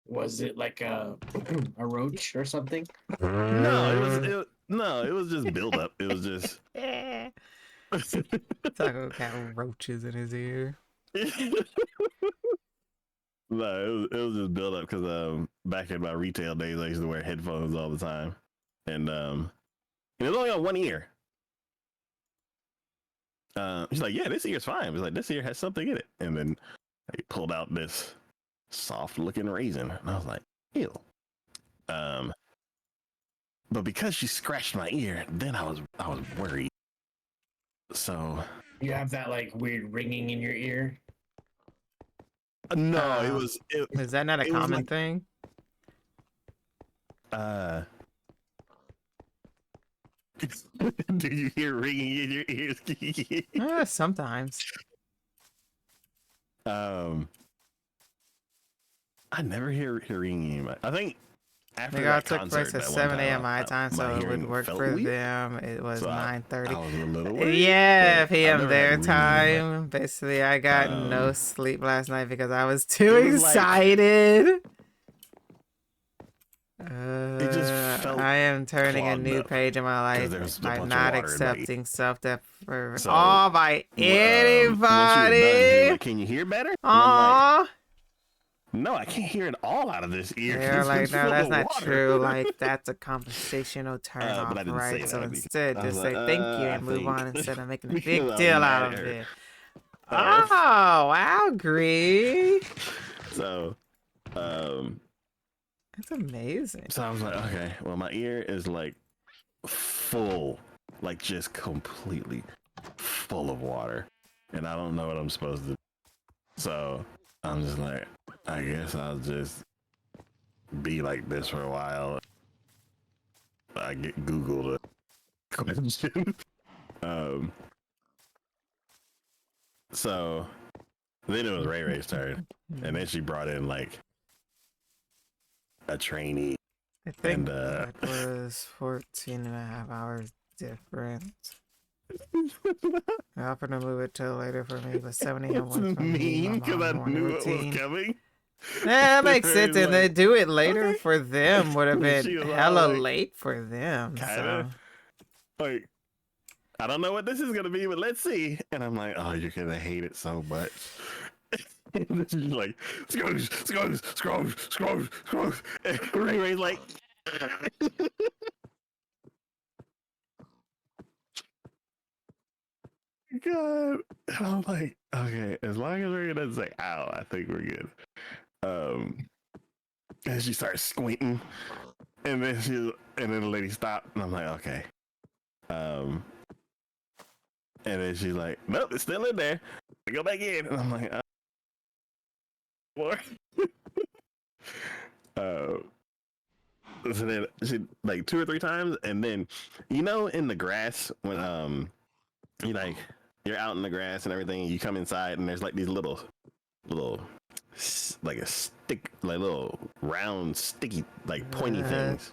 Speaker 3: Was it like a roach or something?
Speaker 2: No, it was just buildup. It was just
Speaker 1: Taco got roaches in his ear.
Speaker 2: No, it was just build up because back in my retail days I used to wear headphones all the time. And it was only on one ear. He's like, yeah, this ear's fine. He's like, this ear has something in it. And then he pulled out this soft looking raisin. And I was like, ew. But because she scratched my ear, then I was worried. So
Speaker 3: You have that like weird ringing in your ear.
Speaker 2: no,
Speaker 1: Is that not a
Speaker 2: it was
Speaker 1: common
Speaker 2: like-
Speaker 1: thing?
Speaker 2: Do you hear ringing in your ears?
Speaker 1: Sometimes.
Speaker 2: I never hear ringing in my. I think after
Speaker 1: They
Speaker 2: that
Speaker 1: all took
Speaker 2: concert
Speaker 1: place at
Speaker 2: that one
Speaker 1: 7
Speaker 2: time,
Speaker 1: a.m. my time,
Speaker 2: my
Speaker 1: so it
Speaker 2: hearing
Speaker 1: would work
Speaker 2: felt
Speaker 1: for
Speaker 2: weird.
Speaker 1: them. It was
Speaker 2: So I
Speaker 1: 9:30.
Speaker 2: was a little worried.
Speaker 1: Yeah,
Speaker 2: but I
Speaker 1: p.m.
Speaker 2: never
Speaker 1: their
Speaker 2: had ringing in my-
Speaker 1: time. Basically, I got no
Speaker 2: Um,
Speaker 1: sleep last night because I was too
Speaker 2: it was like-
Speaker 1: excited.
Speaker 2: just felt
Speaker 1: I am turning a
Speaker 2: clogged
Speaker 1: new
Speaker 2: up
Speaker 1: page in my life
Speaker 2: there was a
Speaker 1: by
Speaker 2: bunch of
Speaker 1: not
Speaker 2: water in my ear.
Speaker 1: accepting self-deprecation.
Speaker 2: So,
Speaker 1: Oh, by
Speaker 2: once you were
Speaker 1: anybody.
Speaker 2: done, like, can you hear better? And I'm
Speaker 1: Aw.
Speaker 2: like, no, I can't hear it all out of this ear.
Speaker 1: They're
Speaker 2: 'cause
Speaker 1: like,
Speaker 2: it's
Speaker 1: no,
Speaker 2: full
Speaker 1: that's
Speaker 2: of
Speaker 1: not
Speaker 2: water."
Speaker 1: true. Like, that's a conversational turn
Speaker 2: But
Speaker 1: off,
Speaker 2: I didn't say
Speaker 1: right?
Speaker 2: that
Speaker 1: So
Speaker 2: because
Speaker 1: instead,
Speaker 2: I was
Speaker 1: just
Speaker 2: like,
Speaker 1: say thank you
Speaker 2: I
Speaker 1: and move
Speaker 2: think-
Speaker 1: on instead of making a
Speaker 2: because
Speaker 1: big
Speaker 2: I was
Speaker 1: deal
Speaker 2: mad
Speaker 1: out
Speaker 2: at
Speaker 1: of
Speaker 2: her.
Speaker 1: it.
Speaker 2: Uh,
Speaker 1: Oh, I agree.
Speaker 2: So,
Speaker 1: That's amazing.
Speaker 2: so I was like, okay, well, my ear is like full, like just completely full of water, and I don't know what I'm supposed to do. So I'm just like, I guess I'll just be like this for a while. I get Google the question. So then it was Ray Ray's turn, and then she brought in like a trainee.
Speaker 1: I think
Speaker 2: And,
Speaker 1: that was 14 and a half hours different. I offered to move it till later for me, but 7 a.m.
Speaker 2: It's
Speaker 1: worked for me.
Speaker 2: mean
Speaker 1: My
Speaker 2: because I
Speaker 1: morning
Speaker 2: knew it was
Speaker 1: routine.
Speaker 2: coming.
Speaker 1: Yeah, that makes sense. And they
Speaker 2: Like,
Speaker 1: do it later
Speaker 2: okay.
Speaker 1: for them would have
Speaker 2: She
Speaker 1: been
Speaker 2: was all
Speaker 1: hella
Speaker 2: like,
Speaker 1: late for them.
Speaker 2: kinda. Like, I don't know what this is gonna be, but let's see. And I'm like, oh, you're gonna hate it so much. And then she's like, scrolls. And Ray Ray's like, God. And I'm like, okay, as long as we're gonna say ow, I think we're good. And she starts squinting, and then the lady stopped, and I'm like, okay. And then she's like, nope, it's still in there. Go back in, and I'm like, more. So then she like 2 or 3 times, and then in the grass when you like you're out in the grass and everything, and you come inside, and there's like these little like a stick, like little round sticky like pointy things.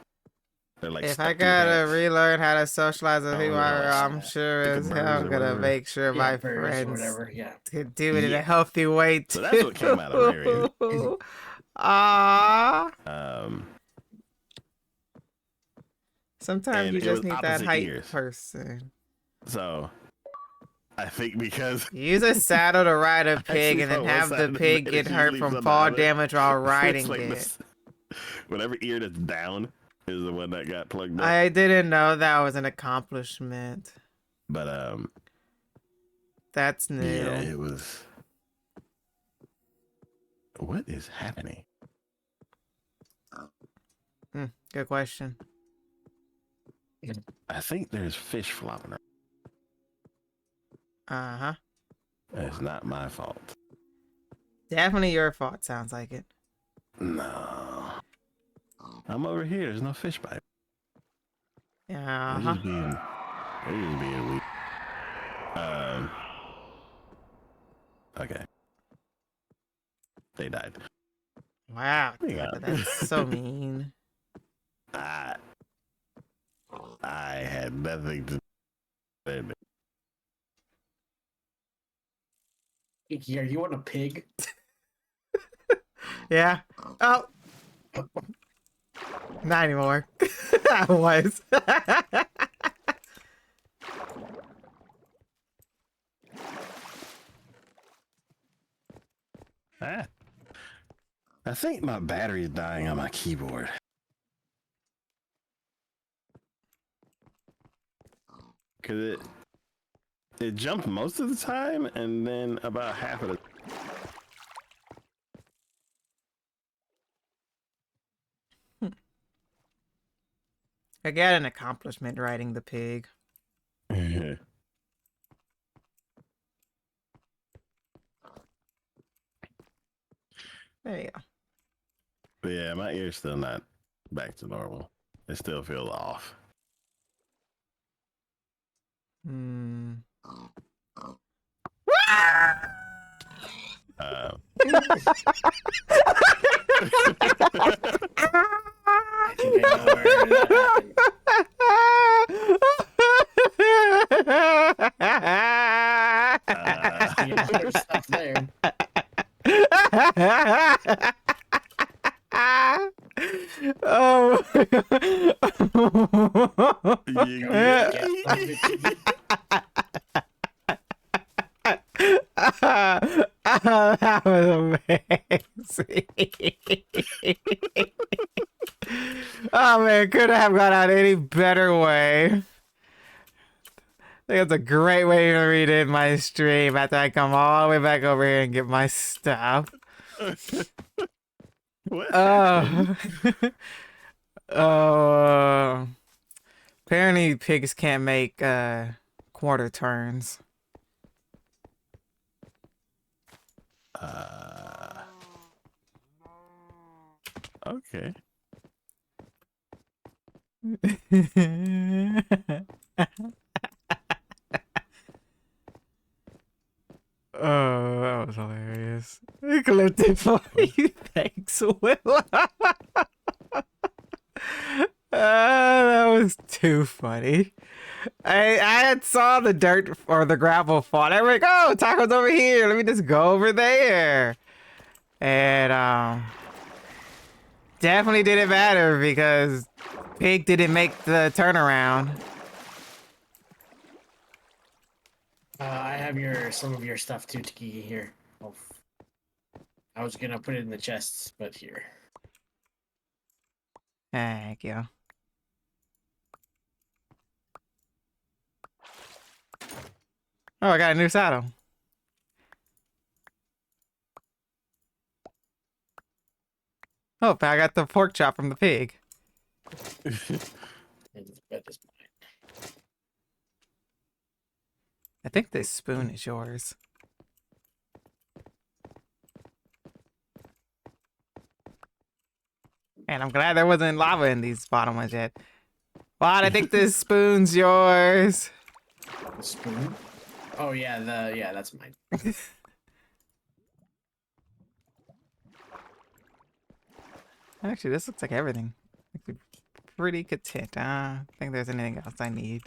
Speaker 2: They're like
Speaker 1: If I
Speaker 2: stuck to your
Speaker 1: gotta
Speaker 2: pants.
Speaker 1: relearn how to socialize with
Speaker 2: Oh,
Speaker 1: people,
Speaker 2: yeah.
Speaker 1: I'm sure
Speaker 2: Pick a
Speaker 1: as hell
Speaker 2: bird
Speaker 1: I'm
Speaker 2: or
Speaker 1: gonna
Speaker 2: whatever.
Speaker 1: make sure
Speaker 3: Yeah,
Speaker 1: my
Speaker 3: birds or
Speaker 1: friends
Speaker 3: whatever. Yeah.
Speaker 1: could do it in
Speaker 2: Yeah.
Speaker 1: a healthy way too.
Speaker 2: So that's what came out of Ray Ray.
Speaker 1: Aww. Sometimes
Speaker 2: And
Speaker 1: you
Speaker 2: it
Speaker 1: just
Speaker 2: was
Speaker 1: need that
Speaker 2: opposite
Speaker 1: height
Speaker 2: ears.
Speaker 1: person.
Speaker 2: So I think because
Speaker 1: Use a saddle to ride a
Speaker 2: I
Speaker 1: pig
Speaker 2: sleep
Speaker 1: and then
Speaker 2: on one
Speaker 1: have
Speaker 2: side
Speaker 1: the
Speaker 2: of the
Speaker 1: pig
Speaker 2: bed,
Speaker 1: get
Speaker 2: and she
Speaker 1: hurt
Speaker 2: sleeps
Speaker 1: from
Speaker 2: on the
Speaker 1: fall
Speaker 2: other.
Speaker 1: damage while
Speaker 2: It's
Speaker 1: riding
Speaker 2: like
Speaker 1: it.
Speaker 2: this, whatever ear that's down is the one that got plugged up.
Speaker 1: I didn't know that was an accomplishment.
Speaker 2: But
Speaker 1: That's new.
Speaker 2: yeah, it was. What is happening?
Speaker 1: Good question.
Speaker 2: I think there's fish flopping around.
Speaker 1: Uh-huh.
Speaker 2: It's not my fault.
Speaker 1: Definitely your fault, sounds like it.
Speaker 2: No. I'm over here. There's no fish bite. They're
Speaker 1: Uh-huh.
Speaker 2: just being weak. Okay. They died.
Speaker 1: Wow,
Speaker 2: Yeah.
Speaker 1: Tucker, that's so mean.
Speaker 2: I had nothing to say.
Speaker 3: Here, you want a pig?
Speaker 1: Yeah. Oh. Not anymore. I was.
Speaker 2: Ah. I think my battery is dying on my keyboard. Cause it jumped most of the time, and then about half of the.
Speaker 1: I got an accomplishment riding the pig.
Speaker 2: There
Speaker 1: There you go.
Speaker 2: But yeah, my ear's still not back to normal. It still feels off.
Speaker 1: Hmm.
Speaker 2: Uh,
Speaker 3: I think I know where that happened. Yeah, there's stuff there.
Speaker 1: Oh. That was amazing. Oh man, couldn't have gone out any better way. I think that's a great way to read in my stream after I come all the way back over here and get my stuff.
Speaker 2: What?
Speaker 1: Oh. Oh. Apparently pigs can't make quarter turns.
Speaker 2: Okay.
Speaker 1: Oh, that was hilarious. I clipped it for you. Thanks, Will. That was too funny. I had saw the dirt or the gravel fall. I'm like, oh, Taco's over here. Let me just go over there. And definitely didn't matter because Pig didn't make the turnaround.
Speaker 3: I have some of your stuff too, Tiki. Here. Oh, I was gonna put it in the chests, but here.
Speaker 1: Thank you. Oh, I got a new saddle. Oh, I got the pork chop from the pig.
Speaker 3: And the bed is mine.
Speaker 1: I think this spoon is yours. And I'm glad there wasn't lava in these bottom ones yet. But I think this spoon's yours.
Speaker 3: The spoon. Oh yeah, that's mine.
Speaker 1: Actually, this looks like everything. Actually, pretty content. I don't think there's anything else I need.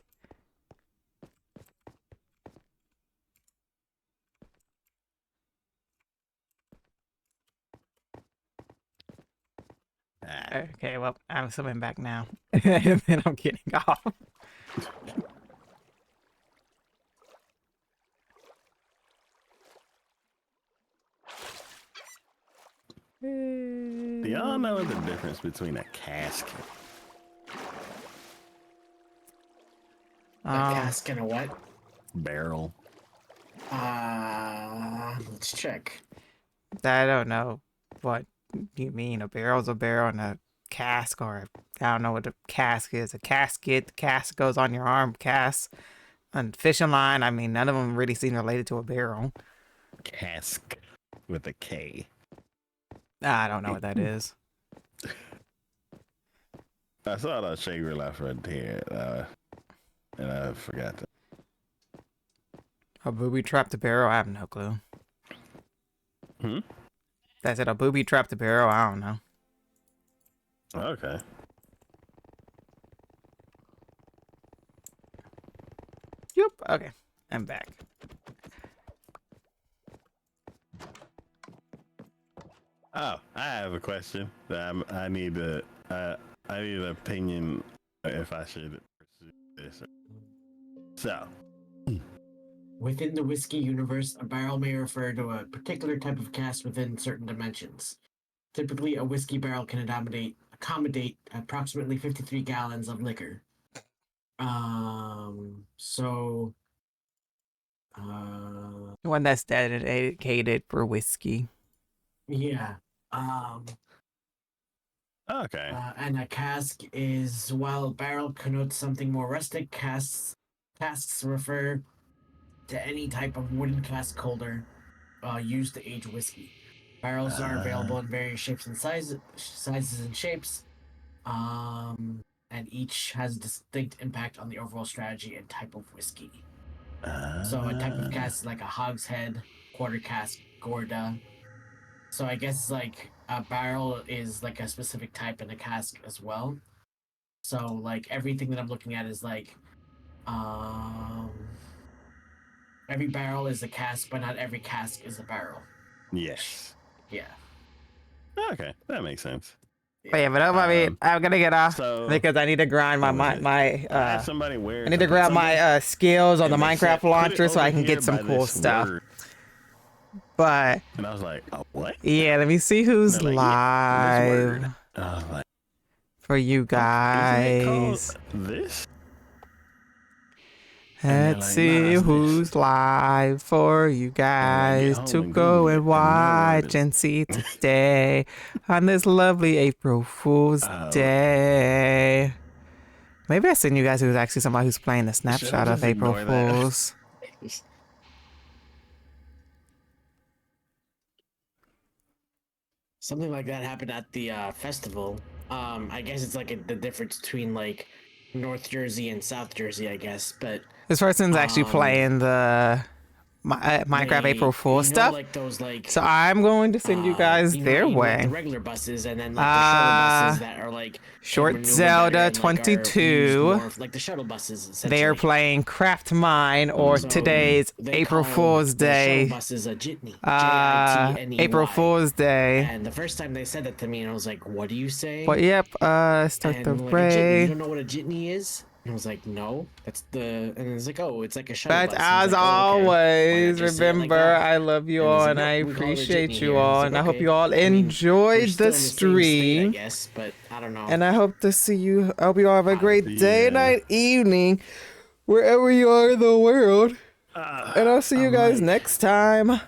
Speaker 1: Okay, well, I'm swimming back now. And then I'm getting off.
Speaker 2: Do y'all know the difference between a casket?
Speaker 3: A cask and a what?
Speaker 2: Barrel.
Speaker 3: Let's check.
Speaker 1: I don't know what you mean. A barrel's a barrel, and a cask, or I don't know what a cask is. A casket, the cask goes on your arm. Cask, and fishing line. I mean, none of them really seem related to a barrel.
Speaker 2: Cask with a K.
Speaker 1: I don't know what that is.
Speaker 2: I saw that Shangri-La Frontier, and I forgot to.
Speaker 1: A booby trapped a barrel? I have no clue. That's it. A booby trapped a barrel? I don't know.
Speaker 2: Okay.
Speaker 1: Yep. Okay. I'm back.
Speaker 2: Oh, I have a question that I need an opinion if I should pursue this. So,
Speaker 3: Within the whiskey universe, a barrel may refer to a particular type of cask within certain dimensions. Typically, a whiskey barrel can accommodate approximately 53 gallons of liquor. So,
Speaker 1: One that's dedicated for whiskey.
Speaker 3: yeah.
Speaker 2: okay.
Speaker 3: And a cask is, while a barrel connotes something more rustic, casks refer to any type of wooden cask holder used to age whiskey. Barrels are available in various shapes and sizes and shapes, and each has a distinct impact on the overall strategy and type of whiskey. So a type of cask is like a hogshead, quarter cask, gorda. So I guess like a barrel is like a specific type and a cask as well. So like everything that I'm looking at is like every barrel is a cask, but not every cask is a barrel.
Speaker 2: Yes.
Speaker 3: Yeah.
Speaker 2: Okay, that makes sense.
Speaker 1: But yeah, but I mean, I'm gonna get off
Speaker 2: So
Speaker 1: because I need to grind
Speaker 2: what was it? I
Speaker 1: I
Speaker 2: asked somebody where
Speaker 1: need to
Speaker 2: put
Speaker 1: grab
Speaker 2: something,
Speaker 1: my skills on the
Speaker 2: and they said,
Speaker 1: Minecraft
Speaker 2: "Put it
Speaker 1: launcher so I
Speaker 2: over
Speaker 1: can
Speaker 2: here
Speaker 1: get some
Speaker 2: by
Speaker 1: cool
Speaker 2: this
Speaker 1: stuff.
Speaker 2: word."
Speaker 1: But
Speaker 2: And I was like, "Oh, what?"
Speaker 1: yeah, let me see
Speaker 2: And
Speaker 1: who's
Speaker 2: they're like, "Yeah, this word."
Speaker 1: live
Speaker 2: And I was like,
Speaker 1: for you
Speaker 2: "Isn't it called
Speaker 1: guys.
Speaker 2: this?" And they're
Speaker 1: Let's
Speaker 2: like,
Speaker 1: see
Speaker 2: "Nah, it's this."
Speaker 1: who's live for you
Speaker 2: And like, get
Speaker 1: guys
Speaker 2: home
Speaker 1: to
Speaker 2: and
Speaker 1: go
Speaker 2: Google it,
Speaker 1: and
Speaker 2: and you know what?
Speaker 1: watch and see today on this lovely April Fool's Day. Maybe I seen you guys who's actually somebody who's playing the
Speaker 2: Should I
Speaker 1: snapshot of
Speaker 2: just
Speaker 1: April
Speaker 2: ignore that?
Speaker 1: Fools.
Speaker 3: Something like that happened at the festival. I guess it's like the difference between like North Jersey and South Jersey, I guess. But
Speaker 1: This person's actually playing the Minecraft April Fool stuff.
Speaker 3: like those like
Speaker 1: So I'm going to send you guys their
Speaker 3: like
Speaker 1: way.
Speaker 3: the regular buses, and then like the shuttle buses that are like
Speaker 1: Short
Speaker 3: maneuver
Speaker 1: Zelda
Speaker 3: better and, like, are
Speaker 1: 22.
Speaker 3: used more, like the shuttle buses.
Speaker 1: They are
Speaker 3: Essentially.
Speaker 1: playing Craft Mine, or
Speaker 3: So
Speaker 1: today's
Speaker 3: they
Speaker 1: April
Speaker 3: call
Speaker 1: Fool's
Speaker 3: the shuttle
Speaker 1: Day.
Speaker 3: buses a jitney. Jitney.
Speaker 1: April Fool's Day.
Speaker 3: And the first time they said that to me, and I was like, "What do you say?"
Speaker 1: But yep, start
Speaker 3: And
Speaker 1: the
Speaker 3: like, a jitney, you
Speaker 1: raid.
Speaker 3: don't know what a jitney is? And I was like, "No, that's the." And it's like, "Oh, it's like a shuttle
Speaker 1: But
Speaker 3: bus." And I was
Speaker 1: as
Speaker 3: like, "Oh, okay. Why not
Speaker 1: always,
Speaker 3: just say it like
Speaker 1: remember,
Speaker 3: that?"
Speaker 1: I love you
Speaker 3: And he's
Speaker 1: all
Speaker 3: like,
Speaker 1: and
Speaker 3: "Nope,
Speaker 1: I
Speaker 3: we call it a
Speaker 1: appreciate
Speaker 3: jitney
Speaker 1: you
Speaker 3: here." And I was
Speaker 1: all,
Speaker 3: like,
Speaker 1: and I hope
Speaker 3: "Okay."
Speaker 1: you all
Speaker 3: I mean,
Speaker 1: enjoyed
Speaker 3: we're still
Speaker 1: the
Speaker 3: in same state, I
Speaker 1: stream.
Speaker 3: guess, but I don't know.
Speaker 1: And I hope to see you. I hope you all have a great day,
Speaker 2: Yeah.
Speaker 1: night, evening, wherever you are in the world. And I'll see you
Speaker 2: I'm
Speaker 1: guys
Speaker 2: like,
Speaker 1: next time.